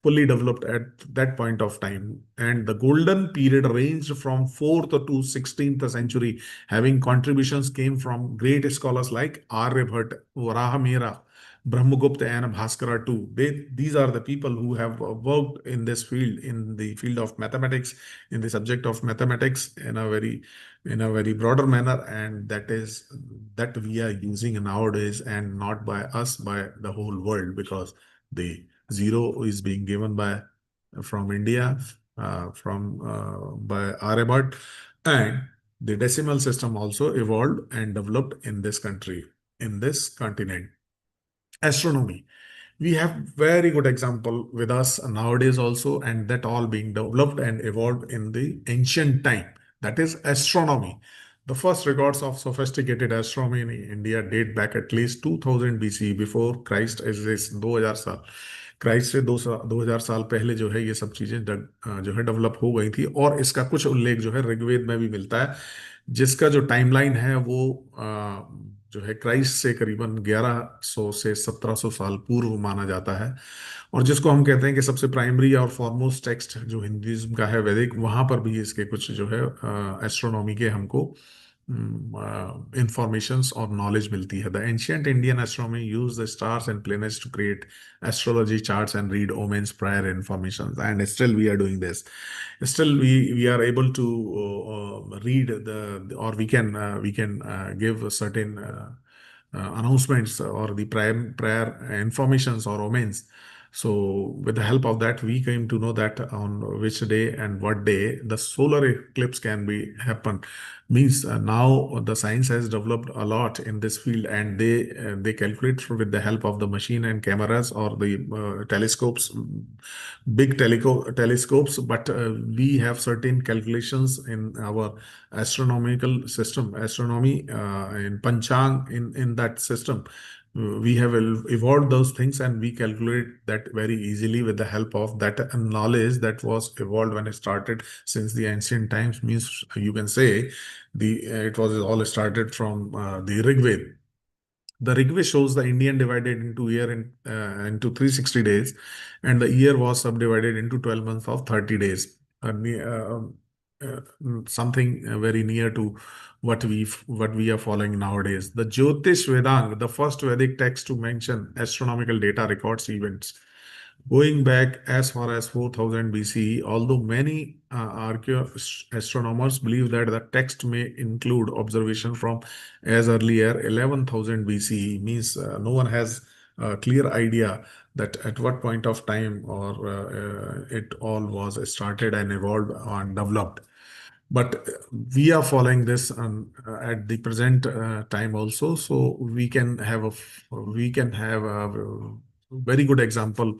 fully developed at that point of time. And the golden period ranged from 4th to 16th century, having contributions came from great scholars like Aryabhat, Varahamihira, Brahmagupta, and Bhaskara too. These are the people who have worked in this field, in the field of mathematics, in the subject of mathematics, in a very broader manner, and that we are using nowadays, and not by us, by the whole world, because the zero is being given from India, by Aryabhat, and the decimal system also evolved and developed in this country, in this continent. Astronomy. We have very good example with us nowadays also, and that all being developed and evolved in the ancient time. That is astronomy. The first records of sophisticated astronomy in India date back at least 2000 BC, before Christ exists. 2000 साल, Christ से 2000 साल पहले जो है ये सब चीजें जो है डेवलप हो गई थी। और इसका कुछ उल्लेख जो है ऋग्वेद में भी मिलता है, जिसका जो टाइमलाइन है वो जो है क्राइस्ट से करीबन 1100 से 1700 साल पूर्व माना जाता है। और जिसको हम कहते हैं कि सबसे प्राइमरी और फॉरमोस्ट टेक्स्ट जो हिंदुइज्म का है, वैदिक, वहां पर भी इसके कुछ जो है एस्ट्रोनॉमी के हमको informations or knowledge मिलती है। The ancient Indian astronomy used the stars and planets to create astrology charts and read omens prior information, and still we are doing this. Still we are able to read or we can give a certain announcements or the prior informations or omens. So with the help of that, we came to know that on which day and what day the solar eclipse can be happen. Means now the science has developed a lot in this field, and they calculate with the help of the machine and cameras or the telescopes, big telescopes. But we have certain calculations in our astronomical system, astronomy in Panchang, in that system. We have evolved those things, and we calculate that very easily with the help of that knowledge that was evolved when it started since the ancient times. Means you can say it was all started from the Rigved. The Rigved shows the Indian divided into year into 360 days, and the year was subdivided into 12 months of 30 days. Something very near to what we are following nowadays. The Jyotish Vedang, the first Vedic text to mention astronomical data, records events going back as far as 4000 BCE, although many astronomers believe that the text may include observation from as early as 11,000 BCE. Means no one has a clear idea that at what point of time or it all was started and evolved and developed. But we are following this at the present time also, so we can have a very good example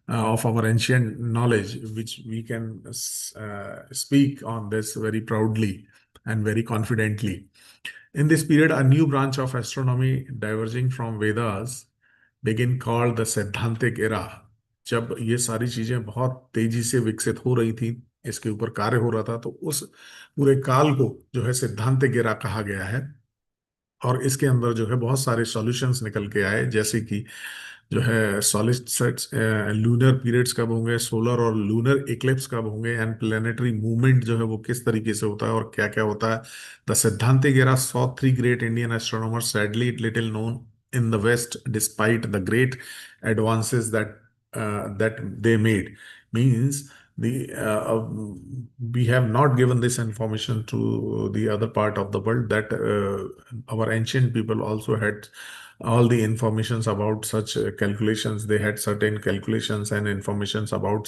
of our ancient knowledge, which we can speak on this very proudly and very confidently. In this period, a new branch of astronomy diverging from Vedas began, called the Siddhantic era. जब ये सारी चीजें बहुत तेजी से विकसित हो रही थी, इसके ऊपर कार्य हो रहा था, तो उस पूरे काल को जो है सिद्धांतिक era कहा गया है। और इसके अंदर जो है बहुत सारे सॉल्यूशंस निकल के आए, जैसे कि जो है सॉलिड सेट्स, लूनर पीरियड्स कब होंगे, सोलर और लूनर इक्लिप्स कब होंगे, एंड प्लेनेटरी मूवमेंट जो है वो किस तरीके से होता है और क्या क्या होता है। द सिद्धांतिक era saw three great Indian astronomers, sadly little known in the West despite the great advances that they made. Means the we have not given this information to the other part of the world, that our ancient people also had all the informations about such calculations. They had certain calculations and informations about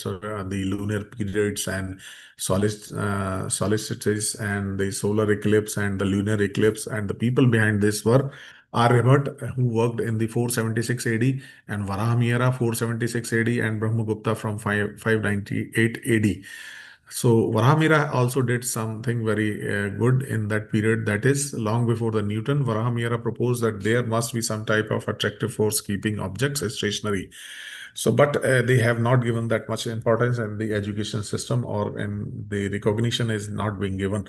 the lunar periods and solstices and the solar eclipse and the lunar eclipse. And the people behind this were Aryabhat, who worked in the 476 AD, and Varahamihira 476 AD, and Brahmagupta from 598 AD. So Varahamihira also did something very good in that period. That is, long before the Newton, Varahamihira proposed that there must be some type of attractive force keeping objects stationary. So, but they have not given that much importance in the education system, or in the recognition is not being given.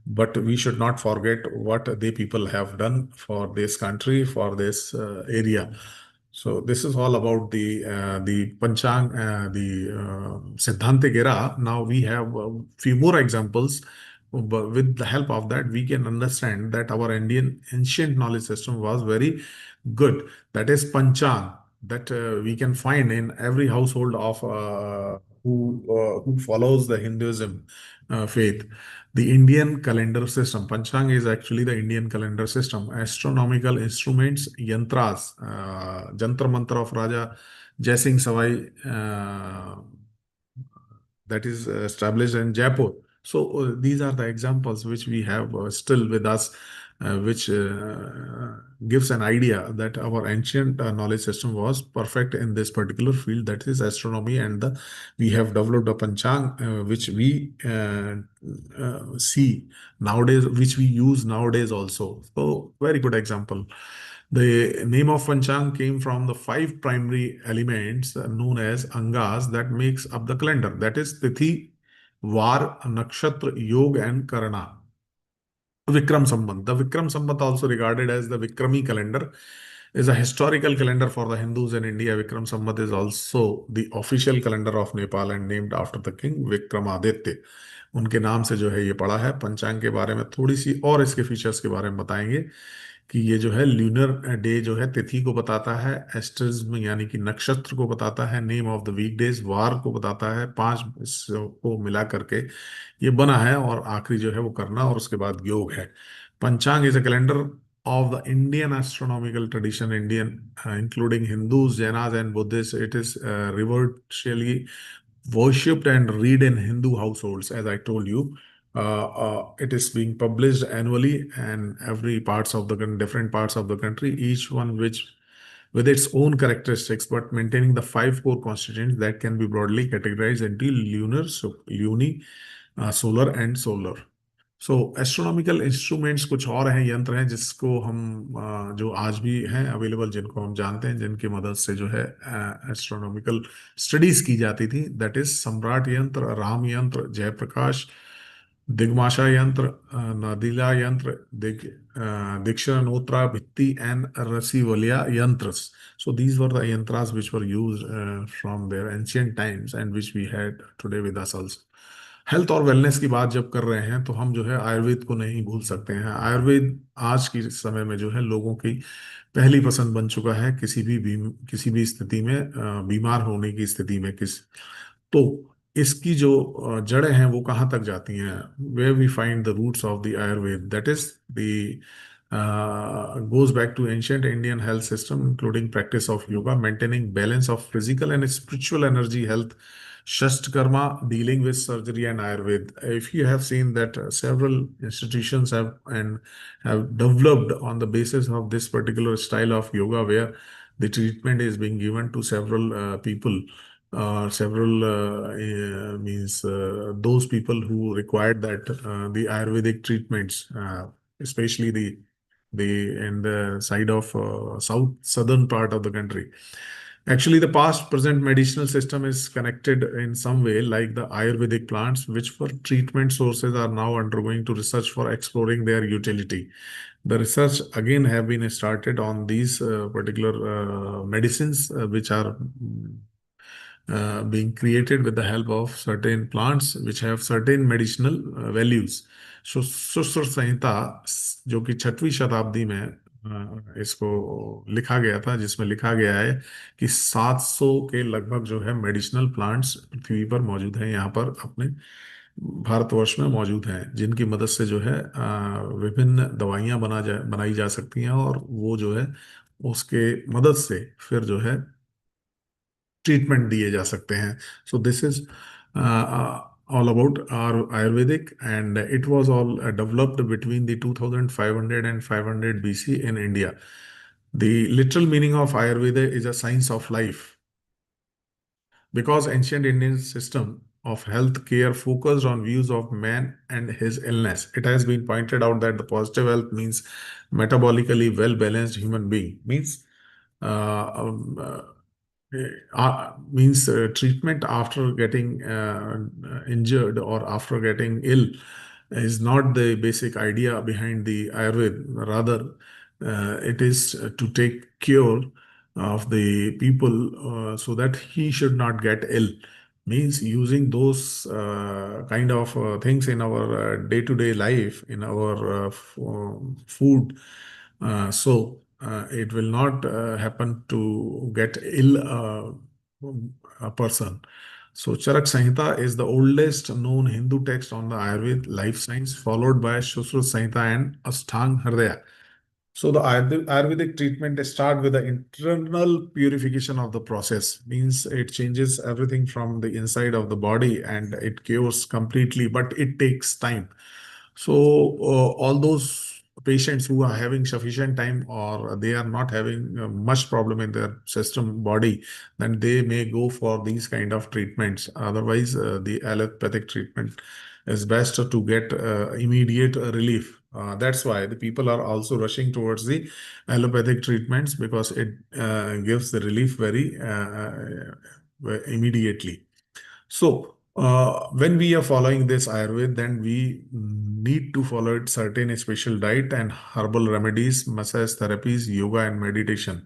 But we should not forget what the people have done for this country, for this area. So this is all about the Panchang, the Siddhantic era. Now we have a few more examples. But with the help of that, we can understand that our Indian ancient knowledge system was very good. That is Panchang, that we can find in every household of who follows the Hinduism faith. The Indian calendar system. Panchang is actually the Indian calendar system. Astronomical instruments, yantras, Jantar Mantra of Raja Jai Singh Savai, that is established in Jaipur. So these are the examples which we have still with us. which gives an idea that our ancient knowledge system was perfect in this particular field, that is astronomy, and we have developed a panchang, which we see nowadays, which we use nowadays also. So, very good example. The name of panchang came from the 5 primary elements known as angas that makes up the calendar. That is Tithi, Var, Nakshatra, Yog, and Karana. Vikram Sambat. The Vikram Sambat, also regarded as the Vikrami calendar, is a historical calendar for the Hindus in India. Vikram Sambat is also the official calendar of Nepal and named after the king Vikramaditya. उनके नाम से जो है ये पड़ा है। पंचांग के बारे में थोड़ी सी और इसके फीचर्स के बारे में बताएंगे कि ये जो है ल्यूनर डे जो है तिथि को बताता है, एस्ट्रिज्म यानी कि नक्षत्र को बताता है, नेम ऑफ द वीकडेज वार को बताता है, 5 को मिला करके ये बना है, और आखिरी जो है वो करना, और उसके बाद योग है। पंचांग is a calendar of the Indian astronomical tradition, including Hindus, Jainas, and Buddhists. It is reverentially worshipped and read in Hindu households, as I told you. It is being published annually and every parts of the different parts of the country, each one which with its own characteristics, but maintaining the 5 core constituents that can be broadly categorized into lunar, luni, solar, and solar. So astronomical instruments कुछ और हैं, यंत्र हैं जिसको हम जो आज भी हैं अवेलेबल, जिनको हम जानते हैं, जिनकी मदद से जो है एस्ट्रोनॉमिकल स्टडीज की जाती थी। दैट इज सम्राट यंत्र, राम यंत्र, जयप्रकाश, दिग्माशा यंत्र, नादिला यंत्र, दीक्षानोत्रा भित्ति, and रसीवलिया यंत्रस. So these were the yantras which were used from their ancient times and which we had today with us also. Health और वेलनेस की बात जब कर रहे हैं तो हम जो है आयुर्वेद को नहीं भूल सकते हैं। आयुर्वेद आज के समय में जो है लोगों की पहली पसंद बन चुका है, किसी भी स्थिति में, बीमार होने की स्थिति में तो इसकी जो जड़ें हैं वो कहाँ तक जाती हैं, where we find the roots of the Ayurveda, that is the goes back to ancient Indian health system, including practice of yoga, maintaining balance of physical and spiritual energy, health, Shastkarma, dealing with surgery, and Ayurveda. If you have seen that several institutions have developed on the basis of this particular style of yoga, where the treatment is being given to several people, several means those people who required that the Ayurvedic treatments, especially in the side of southern part of the country. Actually, the past present medicinal system is connected in some way, like the Ayurvedic plants, which for treatment sources are now undergoing to research for exploring their utility. The research again have been started on these particular medicines, which are being created with the help of certain plants which have certain medicinal values. Sushruta Samhita जो कि 6वीं शताब्दी में इसको लिखा गया था, जिसमें लिखा गया है कि 700 के लगभग जो है मेडिसिनल प्लांट्स पृथ्वी पर मौजूद हैं, यहाँ पर अपने भारतवर्ष में मौजूद हैं, जिनकी मदद से जो है विभिन्न दवाइयाँ बनाई जा सकती हैं, और वो जो है उसके मदद से फिर जो है ट्रीटमेंट दिए जा सकते हैं. So this is all about our Ayurvedic, and it was all developed between the 2500 and 500 BC in India. The literal meaning of Ayurveda is a science of life, because ancient Indian system of health care focused on views of man and his illness. It has been pointed out that the positive health means metabolically well-balanced human being, means treatment after getting injured or after getting ill is not the basic idea behind the Ayurveda. Rather, it is to take care of the people so that he should not get ill. Means using those kind of things in our day-to-day life, in our food. So it will not happen to get ill a person. So Charak Samhita is the oldest known Hindu text on the Ayurveda life science, followed by Shusruta Samhita and Ashtanga Hridaya. So the Ayurvedic treatment start with the internal purification of the process. Means it changes everything from the inside of the body and it cures completely, but it takes time. So all those patients who are having sufficient time or they are not having much problem in their system body, then they may go for these kind of treatments. Otherwise, the allopathic treatment is best to get immediate relief. That's why the people are also rushing towards the allopathic treatments, because it gives the relief very immediately. So, when we are following this Ayurveda, then we need to follow it certain special diet and herbal remedies, massage therapies, yoga, and meditation.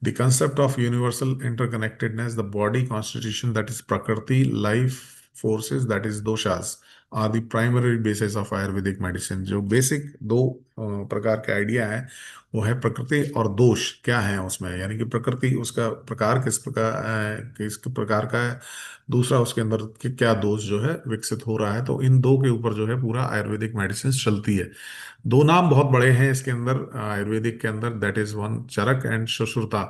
The concept of universal interconnectedness, the body constitution, that is Prakriti, life forces, that is doshas, are the primary basis of Ayurvedic medicine. जो basic दो प्रकार के idea है, वो है प्रकृति और दोष क्या है उसमें, यानी कि प्रकृति उसका प्रकार किस प्रकार का है, दूसरा उसके अंदर क्या दोष जो है विकसित हो रहा है। तो इन दो के ऊपर जो है पूरा आयुर्वेदिक मेडिसिन चलती है। दो नाम बहुत बड़े हैं इसके अंदर, आयुर्वेदिक के अंदर, that is one Charak and Sushruta.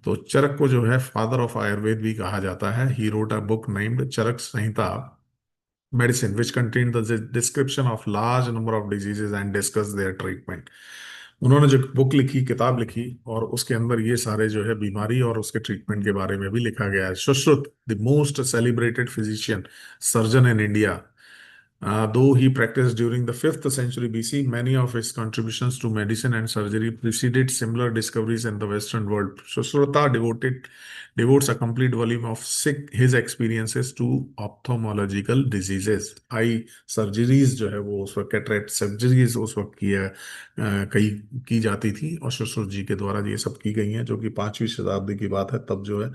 तो चरक को जो है फादर ऑफ आयुर्वेद भी कहा जाता है। He wrote a book named Charak Samhita medicine which contained the description of large number of diseases and discuss their treatment। उन्होंने जो बुक लिखी, किताब लिखी, और उसके अंदर ये सारे जो है बीमारी और उसके ट्रीटमेंट के बारे में भी लिखा गया है। Sushruta, the most celebrated physician surgeon in India, though he practiced during the 5th century BC, many of his contributions to medicine and surgery preceded similar discoveries in the Western world। Sushruta devotes a complete volume of his experiences to ophthalmological diseases। I surgeries जो है वो उस वक्त, cataract surgeries उस वक्त कई की जाती थी, और सुश्रुत जी के द्वारा ये सब की गई हैं, जो कि 5वीं शताब्दी की बात है। तब जो है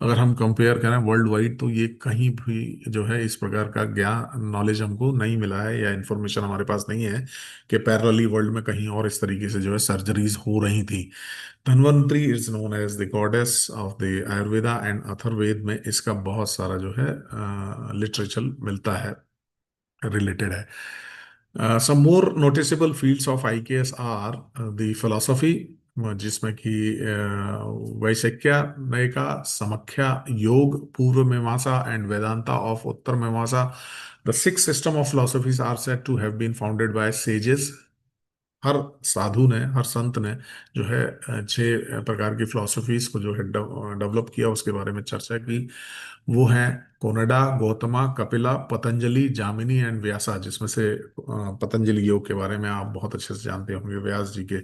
अगर हम कंपेयर करें वर्ल्ड वाइड, तो ये कहीं भी जो है इस प्रकार का ज्ञान नॉलेज हमको नहीं मिला है, या इंफॉर्मेशन हमारे पास नहीं है कि पैरेलली वर्ल्ड में कहीं और इस तरीके से जो है सर्जरीज हो रही थी। Dhanvantari is known as the goddess of the Ayurveda and Atharvaveda में इसका बहुत सारा जो है लिटरेचर मिलता है, रिलेटेड है। Some more noticeable fields of IKS are the philosophy, जिसमें कि वैशेक्या, नयका, समख्या, योग, पूर्व मीमांसा एंड वेदांता ऑफ उत्तर मीमांसा। The six system of philosophies are said to have been founded by sages। हर साधु ने, हर संत ने जो है 6 प्रकार की फिलोसफीज को जो है डेवलप किया, उसके बारे में चर्चा की। वो हैं कोनडा, गौतमा, कपिला, पतंजलि, जामिनी एंड व्यासा, जिसमें से पतंजलि योग के बारे में आप बहुत अच्छे से जानते होंगे, व्यास जी के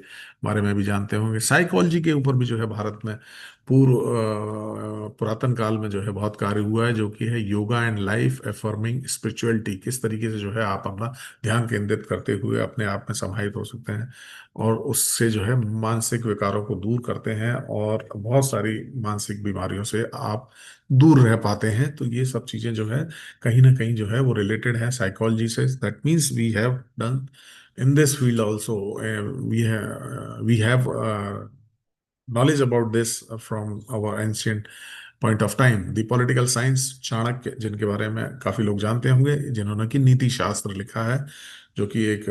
बारे में भी जानते होंगे। साइकोलॉजी के ऊपर भी जो है भारत में पुरातन काल में जो है बहुत कार्य हुआ है, जो कि है yoga and life affirming spirituality. किस तरीके से जो है आप अपना ध्यान केंद्रित करते हुए अपने आप में समाहित हो सकते हैं, और उससे जो है मानसिक विकारों को दूर करते हैं, और बहुत सारी मानसिक बीमारियों से आप दूर रह पाते हैं। तो ये सब चीजें जो है कहीं ना कहीं जो है वो रिलेटेड है साइकोलॉजी से। That means we have done in this field also, we have knowledge about this from our ancient point of time। The political science, Chanakya, जिनके बारे में काफी लोग जानते होंगे, जिन्होंने कि नीति शास्त्र लिखा है, जो कि एक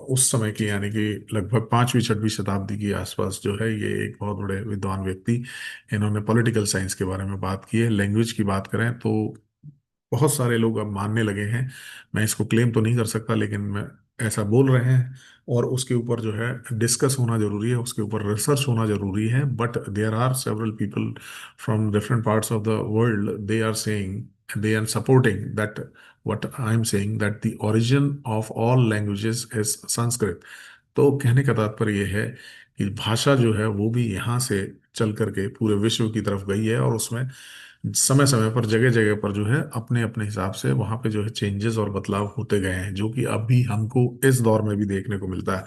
उस समय की, यानी कि लगभग 5वीं 6वीं शताब्दी के आसपास जो है, ये एक बहुत बड़े विद्वान व्यक्ति, इन्होंने पॉलिटिकल साइंस के बारे में बात की है। लैंग्वेज की बात करें तो बहुत सारे लोग अब मानने लगे हैं, मैं इसको क्लेम तो नहीं कर सकता, लेकिन मैं ऐसा बोल रहे हैं, और उसके ऊपर जो है डिस्कस होना जरूरी है, उसके ऊपर रिसर्च होना जरूरी है। But there are several people from different parts of the world, they are saying, they are supporting that what I am saying, that the origin of all languages is Sanskrit. तो कहने का तात्पर्य यह है कि भाषा जो है वो भी यहाँ से चल करके पूरे विश्व की तरफ गई है, और उसमें समय समय पर जगह जगह पर जो है अपने अपने हिसाब से वहां पे जो है चेंजेस और बदलाव होते गए हैं, जो कि अभी हमको इस दौर में भी देखने को मिलता है।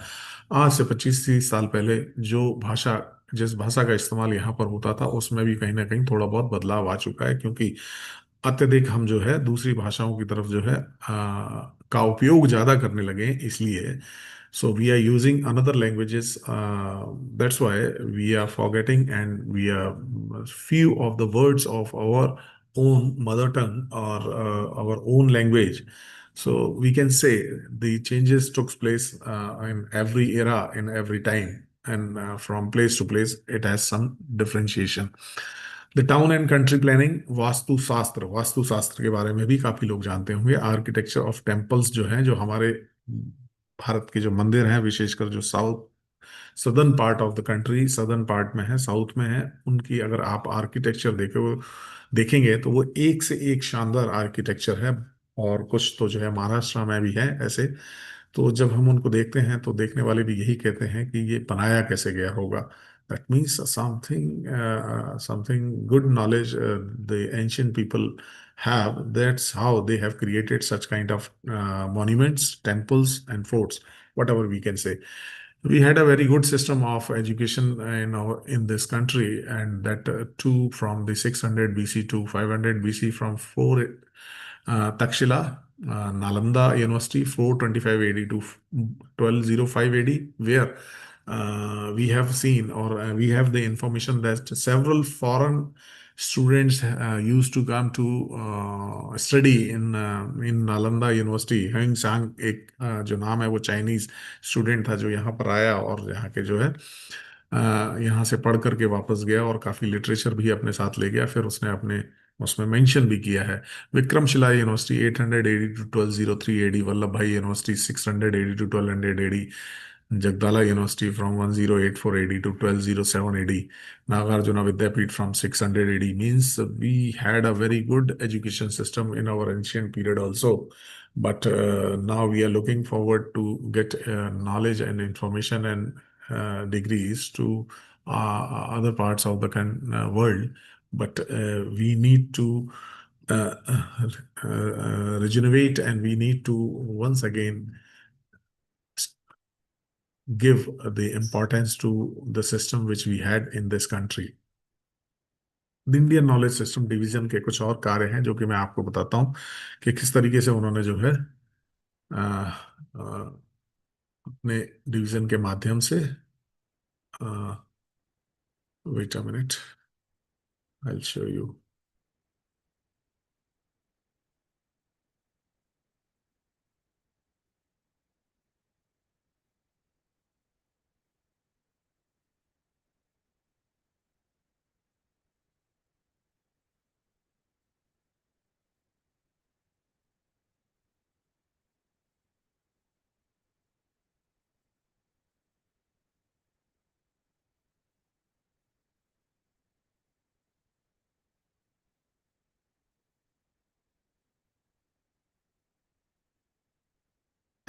आज से 25-30 साल पहले जो भाषा, जिस भाषा का इस्तेमाल यहाँ पर होता था, उसमें भी कहीं ना कहीं थोड़ा बहुत बदलाव आ चुका है, क्योंकि अत्यधिक हम जो है दूसरी भाषाओं की तरफ जो है का उपयोग ज्यादा करने लगे हैं, इसलिए so we are using another languages, that's why we are forgetting, and we are few of the words of our own mother tongue, or our own language। So we can say the changes took place in every era, in every time, and from place to place it has some differentiation। The town and country planning, vastu शास्त्र के बारे में भी काफी लोग जानते होंगे। Architecture of temples जो हैं, जो हमारे भारत के जो मंदिर हैं, विशेषकर जो southern part of the country, southern part में है, साउथ में है, उनकी अगर आप आर्किटेक्चर देखेंगे तो वो एक से एक शानदार आर्किटेक्चर है। और कुछ तो जो है महाराष्ट्र में भी है ऐसे। तो जब हम उनको देखते हैं तो देखने वाले भी यही कहते हैं कि ये बनाया कैसे गया होगा। That means something good knowledge the ancient people have. That's how they have created such kind of monuments, temples, and forts, whatever we can say. We had a very good system of education in this country, and that too from the 600 BC to 500 BC, from 4 Takshila, Nalanda University, 425 AD to 1205 AD, where we have seen, or we have the information that several foreign students used to come to study in Nalanda University. Heng Sang एक जो नाम है वो Chinese student था जो यहाँ पर आया और यहाँ के जो है यहाँ से पढ़ करके वापस गया और काफी लिटरेचर भी अपने साथ ले गया। फिर उसने अपने उसमें मेंशन भी किया है। Vikramshila university 880 to 1203 AD, Vallabh Bhai university 680 to 1200 AD, Jagadala university from 1084 AD to 1207 AD, Nagarjuna Vidyapeeth from 600 AD. Means we had a very good education system in our ancient period also. But now we are looking forward to get knowledge and information and degrees to other parts of the world. But we need to uh, regenerate, and we need to once again give the importance to the system which we had in this country. Indian knowledge system division के कुछ और कार्य हैं जो कि मैं आपको बताता हूँ कि किस तरीके से उन्होंने जो है अपने डिवीजन के माध्यम से wait a minute, I will show you.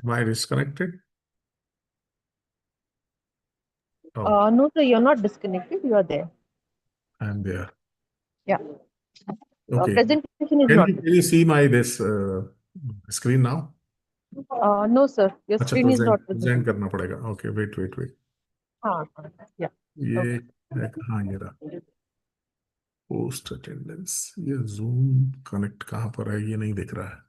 Am I disconnected? Oh, No, sir, you're not disconnected. You are there. I'm there. Yeah. Okay. Presentation is Can not. you see my this screen now? No, sir. Your अच्छा, screen is not present visible. करना पड़ेगा। Okay, wait wait wait. हाँ, yeah. ये Okay. हाँ, ये रहा post attendance. ये Zoom connect कहाँ पर है, ये नहीं दिख रहा है।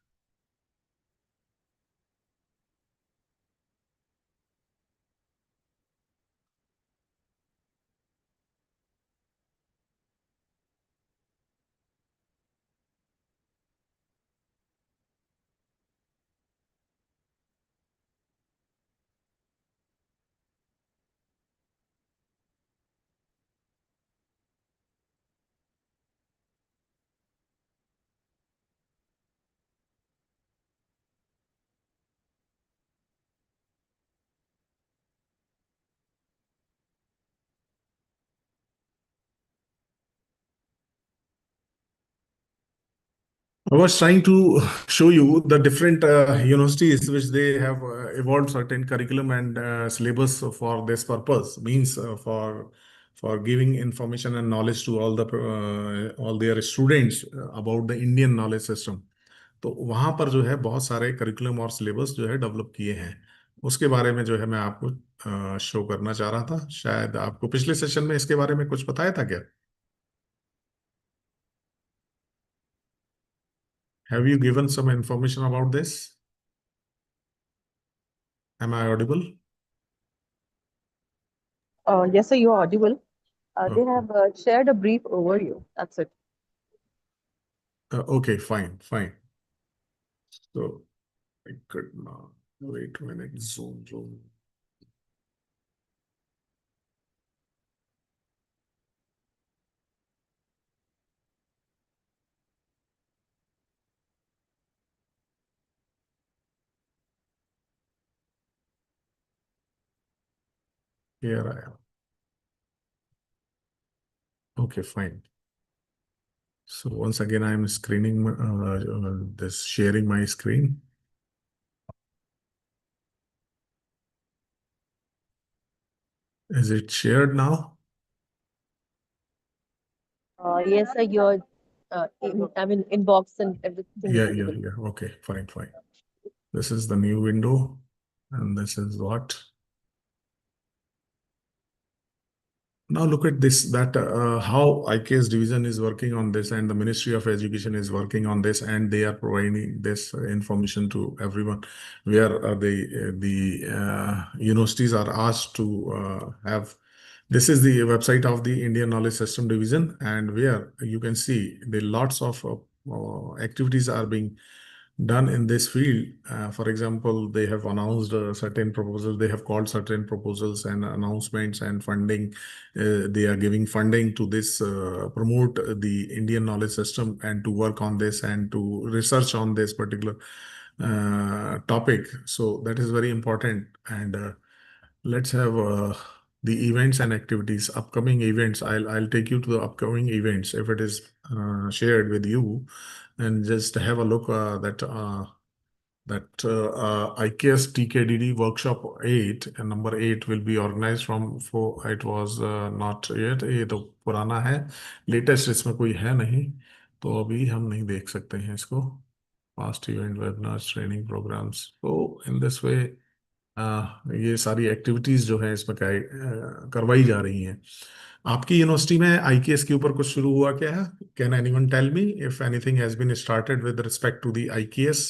I was trying to show you the different universities which they have evolved certain curriculum and syllabus for this purpose. Means for giving information and knowledge to all their students about the Indian knowledge system. तो वहां पर जो है बहुत सारे curriculum और syllabus जो है डेवलप किए हैं। उसके बारे में जो है मैं आपको शो करना चाह रहा था। शायद आपको पिछले सेशन में इसके बारे में कुछ बताया था क्या? Have you given some information about this? Am I audible? Yes, sir, you are audible. They Okay. have shared a brief overview. That's it. Okay, fine, fine. So I could not wait a minute. Zoom. Here I am. Okay, fine. So once again, I'm screening this, sharing my screen. Is it shared now? Yes, sir. Your inbox and everything is Yeah. visible. Okay, fine. This is the new window, and this is what. Now look at this, that how IKS division is working on this and the Ministry of Education is working on this, and they are providing this information to everyone, where the universities are asked to have. This is the website of the Indian Knowledge System Division, and where you can see the lots of activities are being done in this field. For example, they have announced certain proposals, they have called certain proposals and announcements and funding. They are giving funding to this, promote the Indian knowledge system and to work on this and to research on this particular topic. So that is very important. And let's have the events and activities, upcoming events. I'll take you to the upcoming events if it is shared with you, and just have a look that IKS TKDD workshop 8 and number 8 will be organized from for it was not yet, ये तो पुराना है, latest इसमें कोई है नहीं, तो अभी हम नहीं देख सकते हैं इसको. Past event webinars training programs, तो in this way ये सारी एक्टिविटीज जो है इसमें करवाई जा रही हैं. आपकी यूनिवर्सिटी में आईकेएस के ऊपर कुछ शुरू हुआ क्या है? Can anyone tell me if anything has been started with respect to the IKS?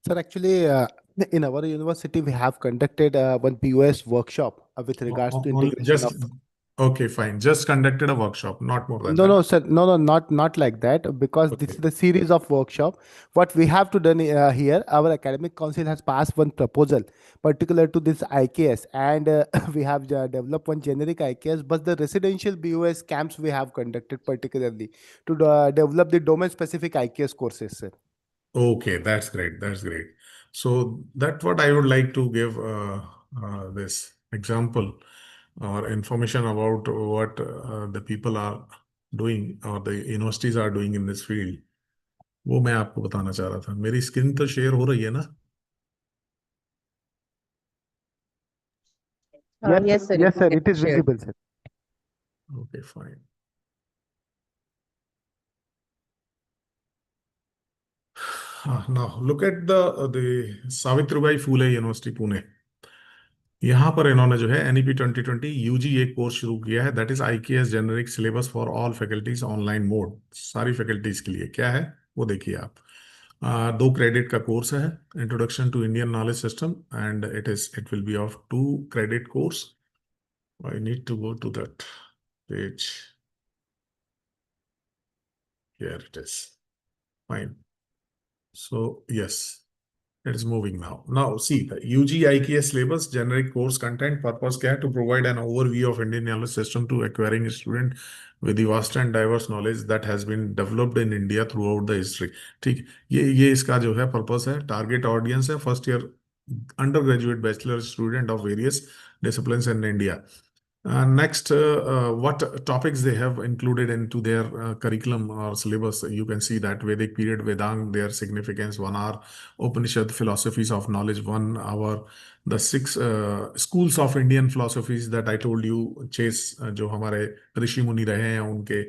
Sir, actually, in our university, we have conducted one POS workshop with regards to integration Just of. okay, fine. Just conducted a workshop, not more than No, that. no, sir. No, not like that. Because this Okay. is the series of workshop. What we have to done here, our academic council has passed one proposal particular to this IKS, and we have developed one generic IKS. But the residential BOS camps we have conducted particularly to develop the domain-specific IKS courses, sir. Okay, that's great. That's great. So that's what I would like to give this example or information about what the people are doing or the universities are doing in this field. वो मैं आपको बताना चाह रहा था. मेरी screen तो share हो रही है ना? Yes, sir. Yes, sir. It It is shared. visible, sir. Okay, fine. Now look at the Savitribai Phule University Pune. यहाँ पर इन्होंने जो है एनईपी 2020 यूजी एक कोर्स शुरू किया है, that is IKS generic syllabus for all faculties online mode. सारी फैकल्टीज के लिए क्या है वो देखिए आप. 2 क्रेडिट का कोर्स है, introduction to Indian knowledge system, and it will be of 2 credit course. I need to go to that page. Here it is. Fine. So yes, it is moving now. Now see the UG IKS syllabus generic course content purpose क्या है? To provide an overview of Indian knowledge system to acquiring a student with the vast and diverse knowledge that has been developed in India throughout the history. ठीक, ये इसका जो है purpose है. Target audience है first year under graduate bachelor student of various disciplines in India. Next, what topics they have included into their curriculum or syllabus? You can see that Vedic period, Vedang, their significance, 1 hour, Upanishad, philosophies of knowledge, 1 hour, the 6 schools of Indian philosophies that I told you, Chase, जो हमारे ऋषि मुनि रहे हैं उनके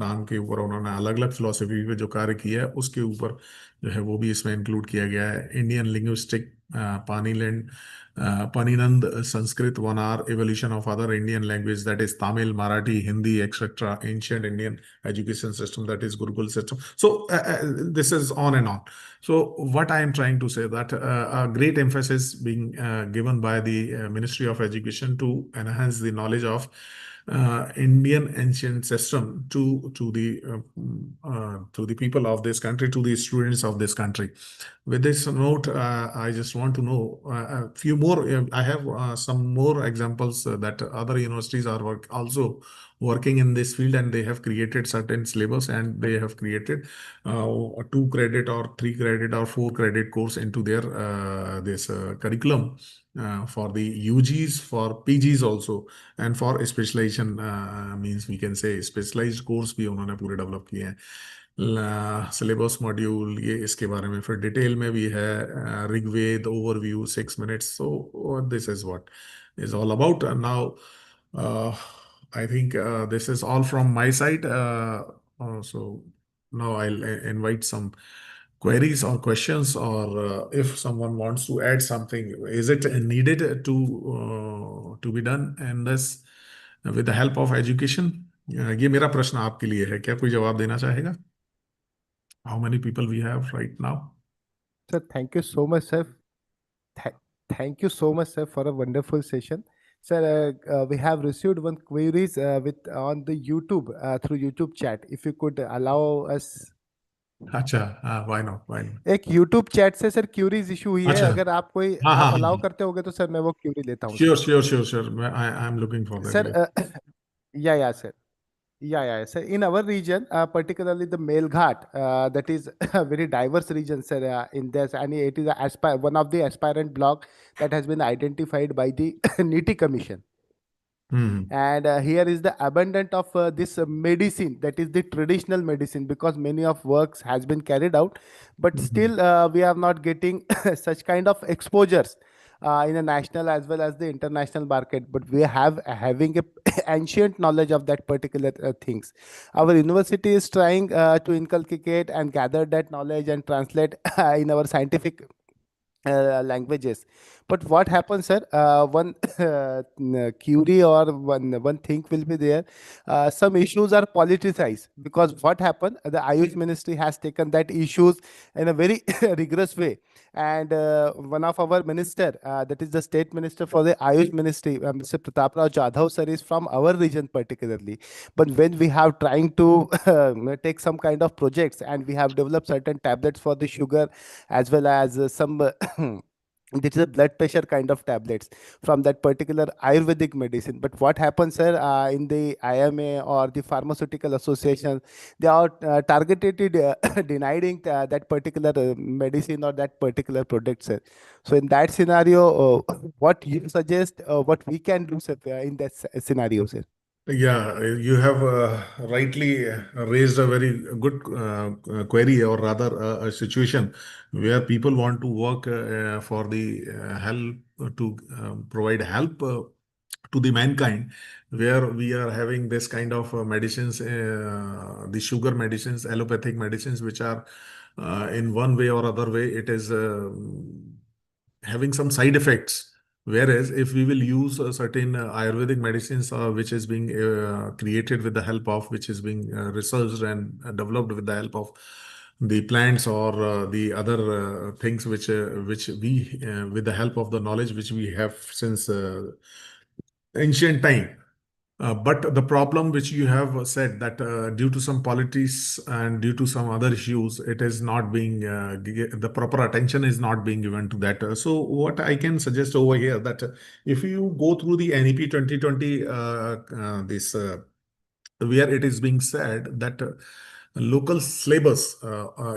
नाम के ऊपर उन्होंने अलग अलग फिलोसफी पे जो कार्य किया है उसके ऊपर जो है वो भी इसमें इंक्लूड किया गया है. इंडियन लिंग्विस्टिक, पानीलैंड, Paninand Sanskrit, 1 hour, evolution of other Indian language, that is Tamil, Marathi, Hindi, etc. Ancient Indian education system, that is Gurukul system. So this is on and on. So what I am trying to say that a great emphasis being given by the Ministry of Education to enhance the knowledge of Indian ancient system to the people of this country, to the students of this country. With this note, I just want to know a few more. I have some more examples that other universities are also working in this field, and they have created certain syllabus, and they have created a 2 credit or 3 credit or 4 credit course into their this curriculum for the UGs, for PGs also, and for specialization, means we can say specialized course भी उन्होंने पूरे develop किए हैं. Syllabus module ये इसके बारे में फिर डिटेल में भी है, Rigveda overview 6 minutes. So this is what is all about. And now I think this is all from my side. So now I'll invite some queries or questions, or if someone wants to add something, is it needed to be done in this with the help of education? ये मेरा प्रश्न आपके लिए है, क्या कोई जवाब देना चाहेगा? How many people we have right now? Sir, thank you so much, sir. Th- Thank you so much, sir, for a wonderful session. Sir, we have received one queries with on the YouTube through YouTube chat. If you could allow us. अच्छा, हाँ, why not, why not? एक YouTube chat से sir curies issue हुई है, अच्छा, अगर आप कोई हाँ हाँ आप हाँ, अलाउ करते होगे तो सर मैं वो क्यूरी लेता हूँ sure sir. Sure sure sure, मैं I am looking for that. Sir, yeah, sir. Yeah. So in our region, particularly the Melghat, that is a very diverse region, sir. In this, and it is one of the aspirant block that has been identified by the NEP Commission. And here is the abundant of this medicine, that is the traditional medicine, because many of works has been carried out, but still we are not getting such kind of exposures in a national as well as the international market, but we have having a ancient knowledge of that particular things. Our university is trying to inculcate and gather that knowledge and translate in our scientific languages. But what happens, sir, one query or one thing will be there. Some issues are politicized, because what happened, the Ayush ministry has taken that issues in a very rigorous way, and one of our minister, that is the state minister for the Ayush ministry, Mr. Pratap Rao Jadhav sir, is from our region particularly. But when we have trying to take some kind of projects, and we have developed certain tablets for the sugar, as well as some this is a blood pressure kind of tablets from that particular Ayurvedic medicine. But what happens, sir, in the IMA or the pharmaceutical association, they are targeted denying that particular medicine or that particular product, sir. So in that scenario, what you suggest, what we can do, sir, in that scenario, sir? Yeah, you have rightly raised a very good query, or rather a situation where people want to work for the help to provide help to the mankind, where we are having this kind of medicines, the sugar medicines, allopathic medicines, which are in one way or other way, it is having some side effects. Whereas if we will use certain Ayurvedic medicines, which is being created with the help of, which is being researched and developed with the help of the plants, or the other things which we with the help of the knowledge which we have since ancient time. But the problem which you have said, that due to some politics and due to some other issues, it is not being the proper attention is not being given to that. So what I can suggest over here, that if you go through the NEP 2020, this where it is being said that local syllabus,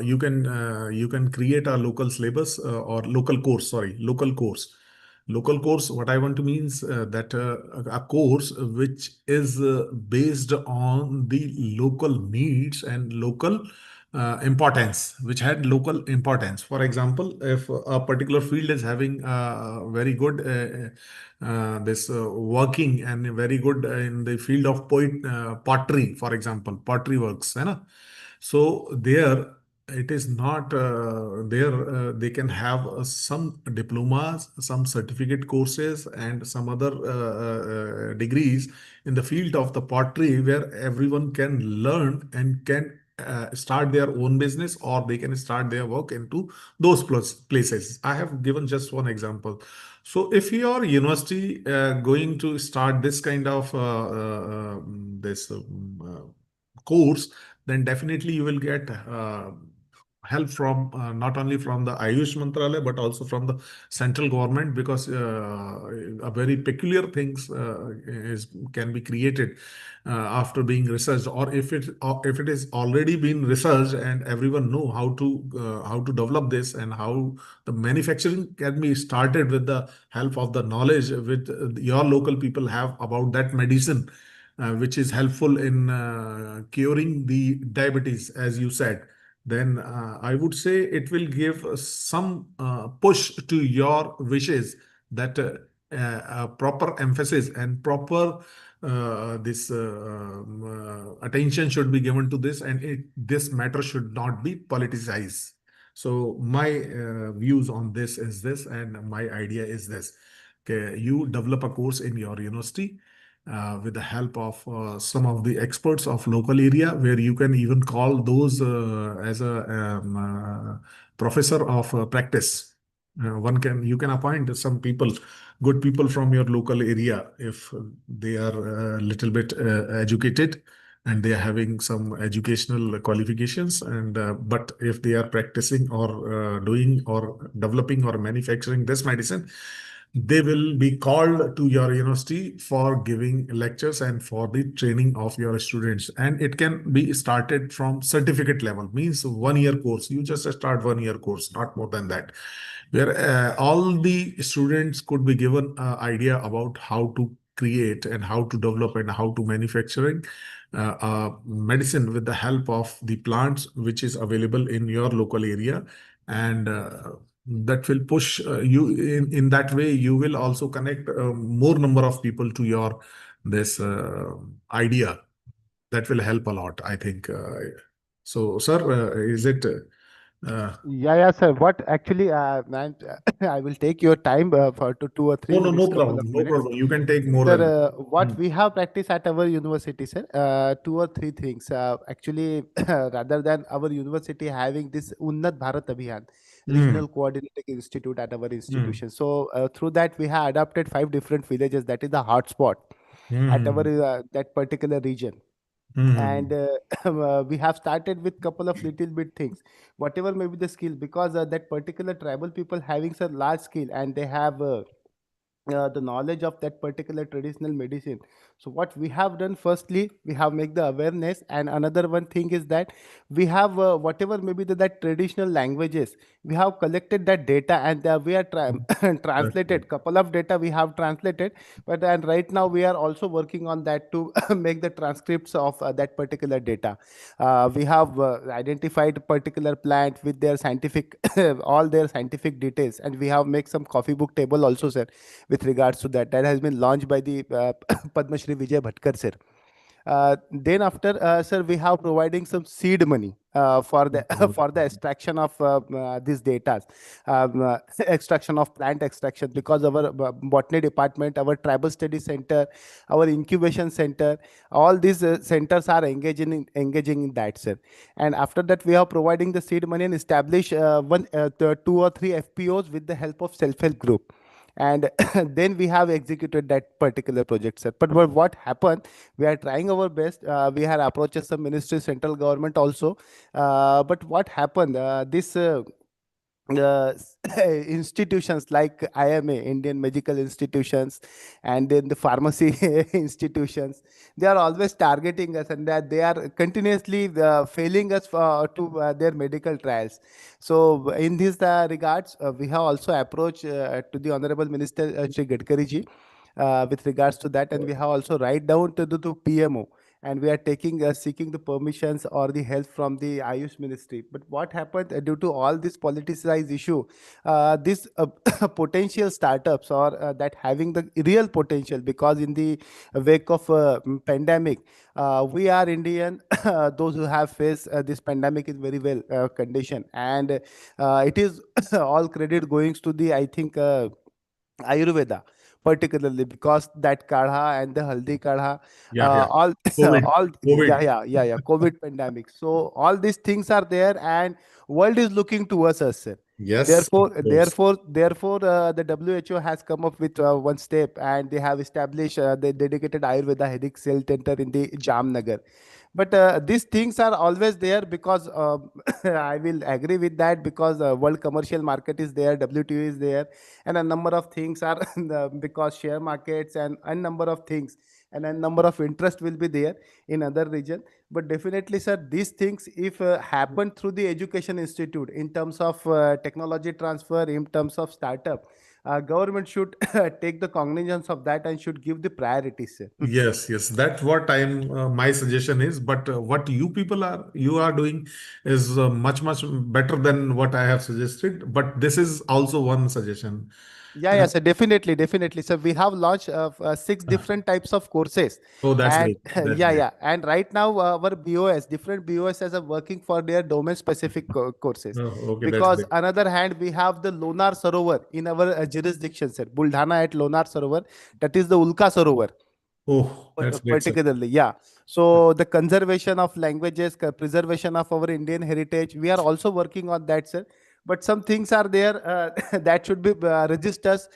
you can create a local syllabus, or local course, sorry, local course. Local course, what I want to means that a course which is based on the local needs and local importance, which had local importance. For example, if a particular field is having very good this working, and very good in the field of pottery, for example, pottery works, है ना? So there it is not there. They can have some diplomas, some certificate courses, and some other degrees in the field of the pottery, where everyone can learn and can start their own business, or they can start their work into those places. I have given just one example. So if your university going to start this kind of this course, then definitely you will get help from not only from the Ayush Mantralaya but also from the central government, because a very peculiar things can be created after being researched, or if it is already been researched and everyone know how to develop this, and how the manufacturing can be started with the help of the knowledge which your local people have about that medicine, which is helpful in curing the diabetes, as you said, then I would say it will give some push to your wishes, that proper emphasis and proper this attention should be given to this, and this matter should not be politicized. So my views on this is this, and my idea is this. Okay, you develop a course in your university with the help of some of the experts of local area, where you can even call those as a professor of practice. You can appoint some people, good people from your local area, if they are a little bit educated and they are having some educational qualifications, and but if they are practicing or doing or developing or manufacturing this medicine, they will be called to your university for giving lectures and for the training of your students. And it can be started from certificate level, means 1 year course. You just start 1 year course, not more than that, where all the students could be given an idea about how to create and how to develop and how to manufacturing medicine with the help of the plants which is available in your local area. And that will push you in that way. You will also connect more number of people to your this idea. That will help a lot, I think. So sir, is it Yeah, sir. What actually, man, I will take your time for 2 or 3 minutes, no couple problem, of no minutes. problem, you can take more Sir, than. what we have practiced at our university, sir, 2 or 3 things. Actually, rather than our university having this Unnat Bharat Abhiyan, Hmm. Regional Coordinating Institute at our Hmm. institution. So, through that, we have adopted 5 different villages. That is the hotspot at our Hmm. that particular region. And Hmm. we have started with couple of little bit things, whatever may be the skill, because that particular tribal people having such large skill, and they have the knowledge of that particular traditional medicine. So what we have done, firstly, we have make the awareness, and another one thing is that we have whatever maybe that traditional languages, we have collected that data, and we are Exactly. translated couple of data we have translated. But and right now we are also working on that to make the transcripts of that particular data. We have identified particular plant with their scientific all their scientific details, and we have make some coffee book table also, sir, with regards to that. That has been launched by the Padma Shri Vijay Bhatkar, sir. Then after, sir, we have providing some seed money for the for the extraction of these data, extraction of plant extraction, because our botany department, our tribal study center, our incubation center, all these centers are engaging in that, sir. And after that, we are providing the seed money and establish 2 or 3 FPOs with the help of self-help group. And then we have executed that particular project, sir. But what happened, we are trying our best. We have approached some ministry, central government also. But what happened, this institutions like IMA, Indian medical institutions, and then the pharmacy institutions, they are always targeting us, and that they are continuously failing us to their medical trials. So in these regards, we have also approached to the Honorable Minister Shri Gadkari ji with regards to that, and we have also write down to PMO, and we are taking seeking the permissions or the help from the Ayush Ministry. But what happened, due to all this politicized issue, this potential startups, or that having the real potential, because in the wake of pandemic, we are Indian, those who have faced this pandemic is very well condition, and it is all credit going to the, I think, Ayurveda, particularly because that kadha and the haldi kadha, Yeah, yeah. all, COVID. all, COVID. yeah, COVID pandemic. So all these things are there, and world is looking towards us, sir. Yes, of Therefore, course. the WHO has come up with one step, and they have established the dedicated Ayurveda Headache Cell Center in the Jamnagar, But these things are always there because I will agree with that, because world commercial market is there, WTO is there, and a number of things are because share markets and a number of things and a number of interest will be there in other region. But definitely, sir, these things if happen through the education institute in terms of technology transfer, in terms of startup, government should take the cognizance of that and should give the priorities, sir. Yes, yes, that's what my suggestion is. But what you are doing is much better than what I have suggested. But this is also one suggestion. Yeah, Uh, yeah, so definitely. So we have launched six different types of courses, oh, that's and great. That's yeah, great. yeah, and right now our BOS, different BOSs are working for their domain specific courses. Oh, okay, that's Because great. another hand, we have the Lonar Sarovar in our jurisdiction, sir. Buldhana at Lonar Sarovar, that is the Ulka Sarovar. Oh, that's great, sir. Particularly, yeah. So the conservation of languages, preservation of our Indian heritage, we are also working on that, sir. But some things are there that should be registers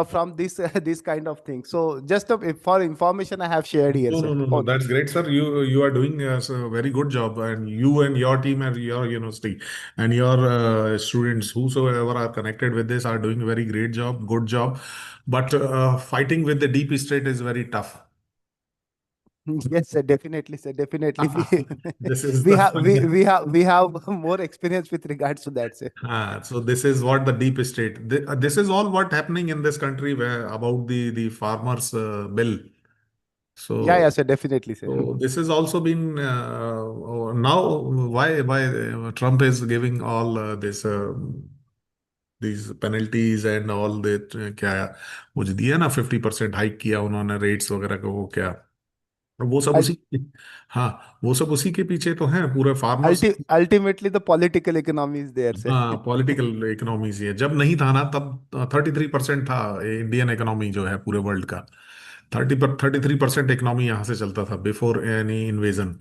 from this this kind of thing. So just for information, I have shared here, No, sir. no, no, no. On That's great, sir. You are doing a very good job, and you and your team and your university and your students, whosoever are connected with this, are doing a very great job, good job. But fighting with the deep state is very tough. yes, sir, definitely, sir, definitely. This is We the have funny. we have more experience with regards to that, sir. So this is what the deep state. This is all what happening in this country where about the farmers bill. Yeah, yeah, So sir, definitely, sir. so this has also been now why Trump is giving all this these penalties and all that क्या वो जो दिया ना 50% hike किया उन्होंने rates वगैरह का वो क्या वो सब उसी हाँ वो सब उसी के पीछे तो हैं पूरे farmers. Ultimately, the political economy is there, sir. हाँ पॉलिटिकल इकोनॉमीज ये जब नहीं था ना तब 33% था इंडियन इकोनॉमी जो है पूरे वर्ल्ड का 33% इकोनॉमी यहाँ से चलता था before any invasion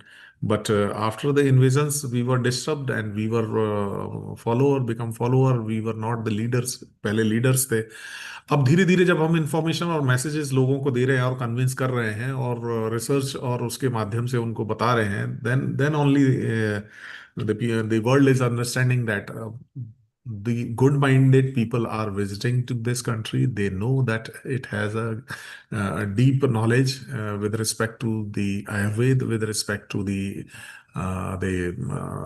but after the invasions we were disturbed and we were follower become follower we were not the leaders पहले लीडर्स थे। अब धीरे धीरे जब हम इंफॉर्मेशन और मैसेजेस लोगों को दे रहे हैं और कन्विंस कर रहे हैं और रिसर्च और उसके माध्यम से उनको बता रहे हैं then only the world is understanding that the good-minded people are visiting to this country. They know that it has a deep knowledge with respect to the Ayurveda, with respect to the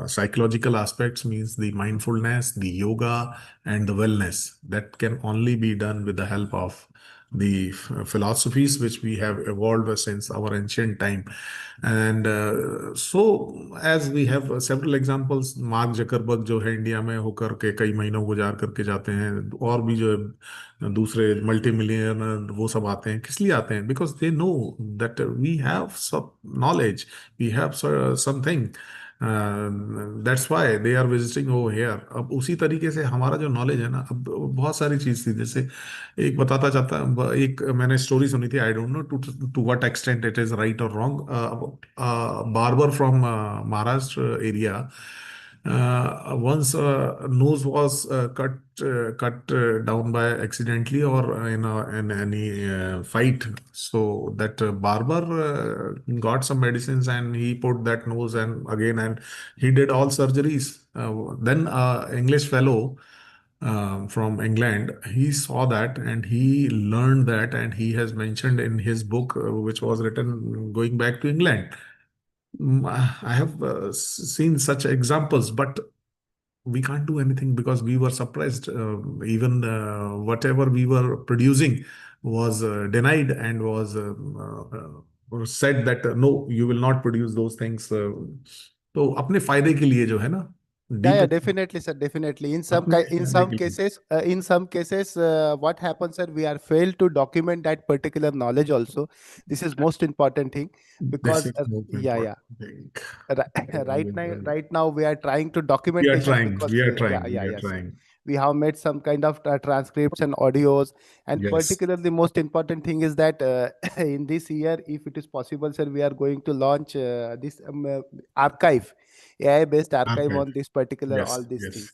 psychological aspects, means the mindfulness, the yoga, and the wellness. That can only be done with the help of the philosophies which we have evolved since our ancient time. And so as we have several examples, mark Zuckerberg जो है India में होकर के कई महीनों गुजार करके जाते हैं और भी जो है दूसरे मल्टी मिलियनर वो सब आते हैं किस लिए आते हैं because they know that we have सब knowledge we have something that's why they are visiting over here. अब उसी तरीके से हमारा जो नॉलेज है ना अब बहुत सारी चीज थी जैसे एक बताता जाता एक मैंने स्टोरी सुनी थी I don't know to what extent it is right और wrong barber from Maharashtra area once nose was cut down by accidentally or in any fight so that barber got some medicines and he put that nose and again and he did all surgeries then English fellow from England, he saw that and he learned that, and he has mentioned in his book, which was written going back to England. I have seen such examples, but we can't do anything because we were suppressed. Even whatever we were producing was denied and was said that no, you will not produce those things. तो अपने फायदे के लिए जो है ना Yeah, deep yeah, definitely, sir. Definitely. अपने In फायदे some के लिए cases, what happens, sir? We are failed to document that particular knowledge. Also, this is most important thing this because is most yeah, yeah. important thing. Right now, we are trying to We are documentation trying. because We are yeah, trying. yeah, We are yeah, sir. trying. We have made some kind of transcripts and audios, and Yes. particularly most important thing is that in this year, if it is possible, sir, we are going to launch this archive, AI-based archive Archive. on this particular Yes. all these Yes. things.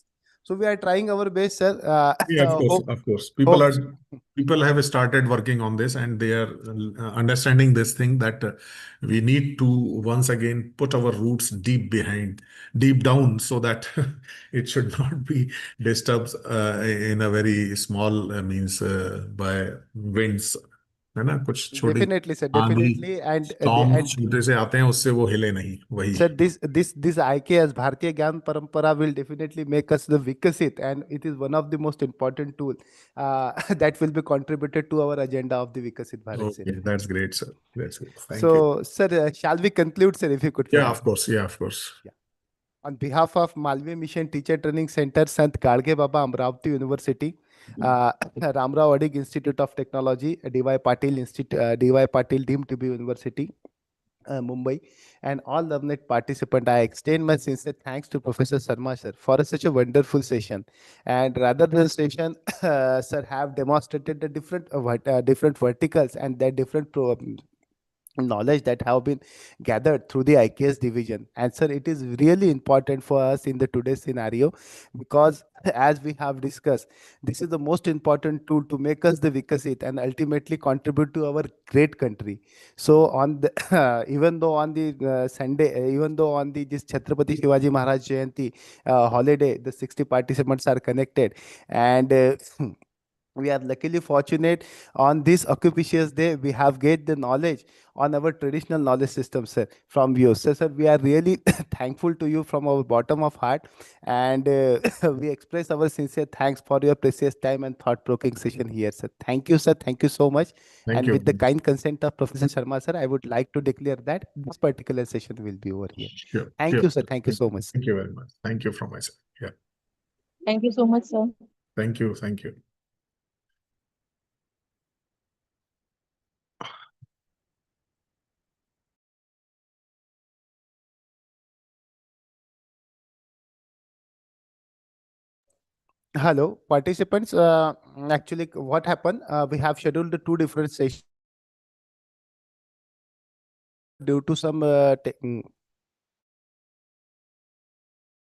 So we are trying our best, sir. Yeah, of course, Hope, of course. hope. People have started working on this, and they are understanding this thing that we need to once again put our roots deep down, so that it should not be disturbed in a very small means by winds. है ना, कुछ छोटी Definitely, sir. आंधी, Definitely, and storm छोटे से आते हैं, उससे वो हिले नहीं, वही. sir, this IKS Bharatiya Gyan Parampara will definitely make us the Vikasit, and it is one of the most important tool that will be contributed to our agenda of the Vikasit Bharat, sir. Okay, that's great, sir. That's great. Thank you. So, sir, shall we conclude, sir, if you could Yeah, permit? of course. Yeah, of course. On behalf of Malvi Mission Teacher Training Center, Sant Gadge Baba, Amravati University, Ramrao Adig Institute of Technology, DY Patil Institute, DY Patil deemed to be University, Mumbai, and all learned participants, I extend my sincere thanks to Professor Sharma sir for such a wonderful session. And rather than session, sir have demonstrated the different verticals and their different knowledge that have been gathered through the IKS division. And sir, it is really important for us in the today's scenario, because as we have discussed, this is the most important tool to make us the Vikasit and ultimately contribute to our great country. So on the even though on the Sunday, even though on the this Chhatrapati Shivaji Maharaj Jayanti holiday, the 60 participants are connected, and we are luckily fortunate on this auspicious day we have get the knowledge on our traditional knowledge system, sir, from you. So sir, we are really thankful to you from our bottom of heart, and we express our sincere thanks for your precious time and thought-provoking session here, sir. Thank you, sir. Thank you so much. Thank And you. with the kind consent of Professor Sharma sir, I would like to declare that this particular session will be over here. Sure. Thank Sure. you, sir. Thank you so much. Thank you very much. Thank you from my side. Yeah. Thank you so much, sir. Thank you. Thank you. Hello, participants. Actually, what happened? We have scheduled the two different sessions due to some.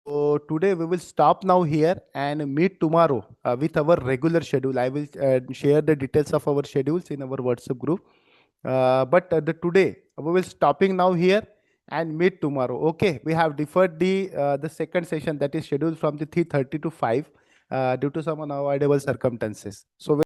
So today we will stop now here and meet tomorrow with our regular schedule. I will share the details of our schedules in our WhatsApp group. But the today we will stopping now here and meet tomorrow. Okay, we have deferred the second session that is scheduled from the 3:30 to 5 due to some unavoidable circumstances. So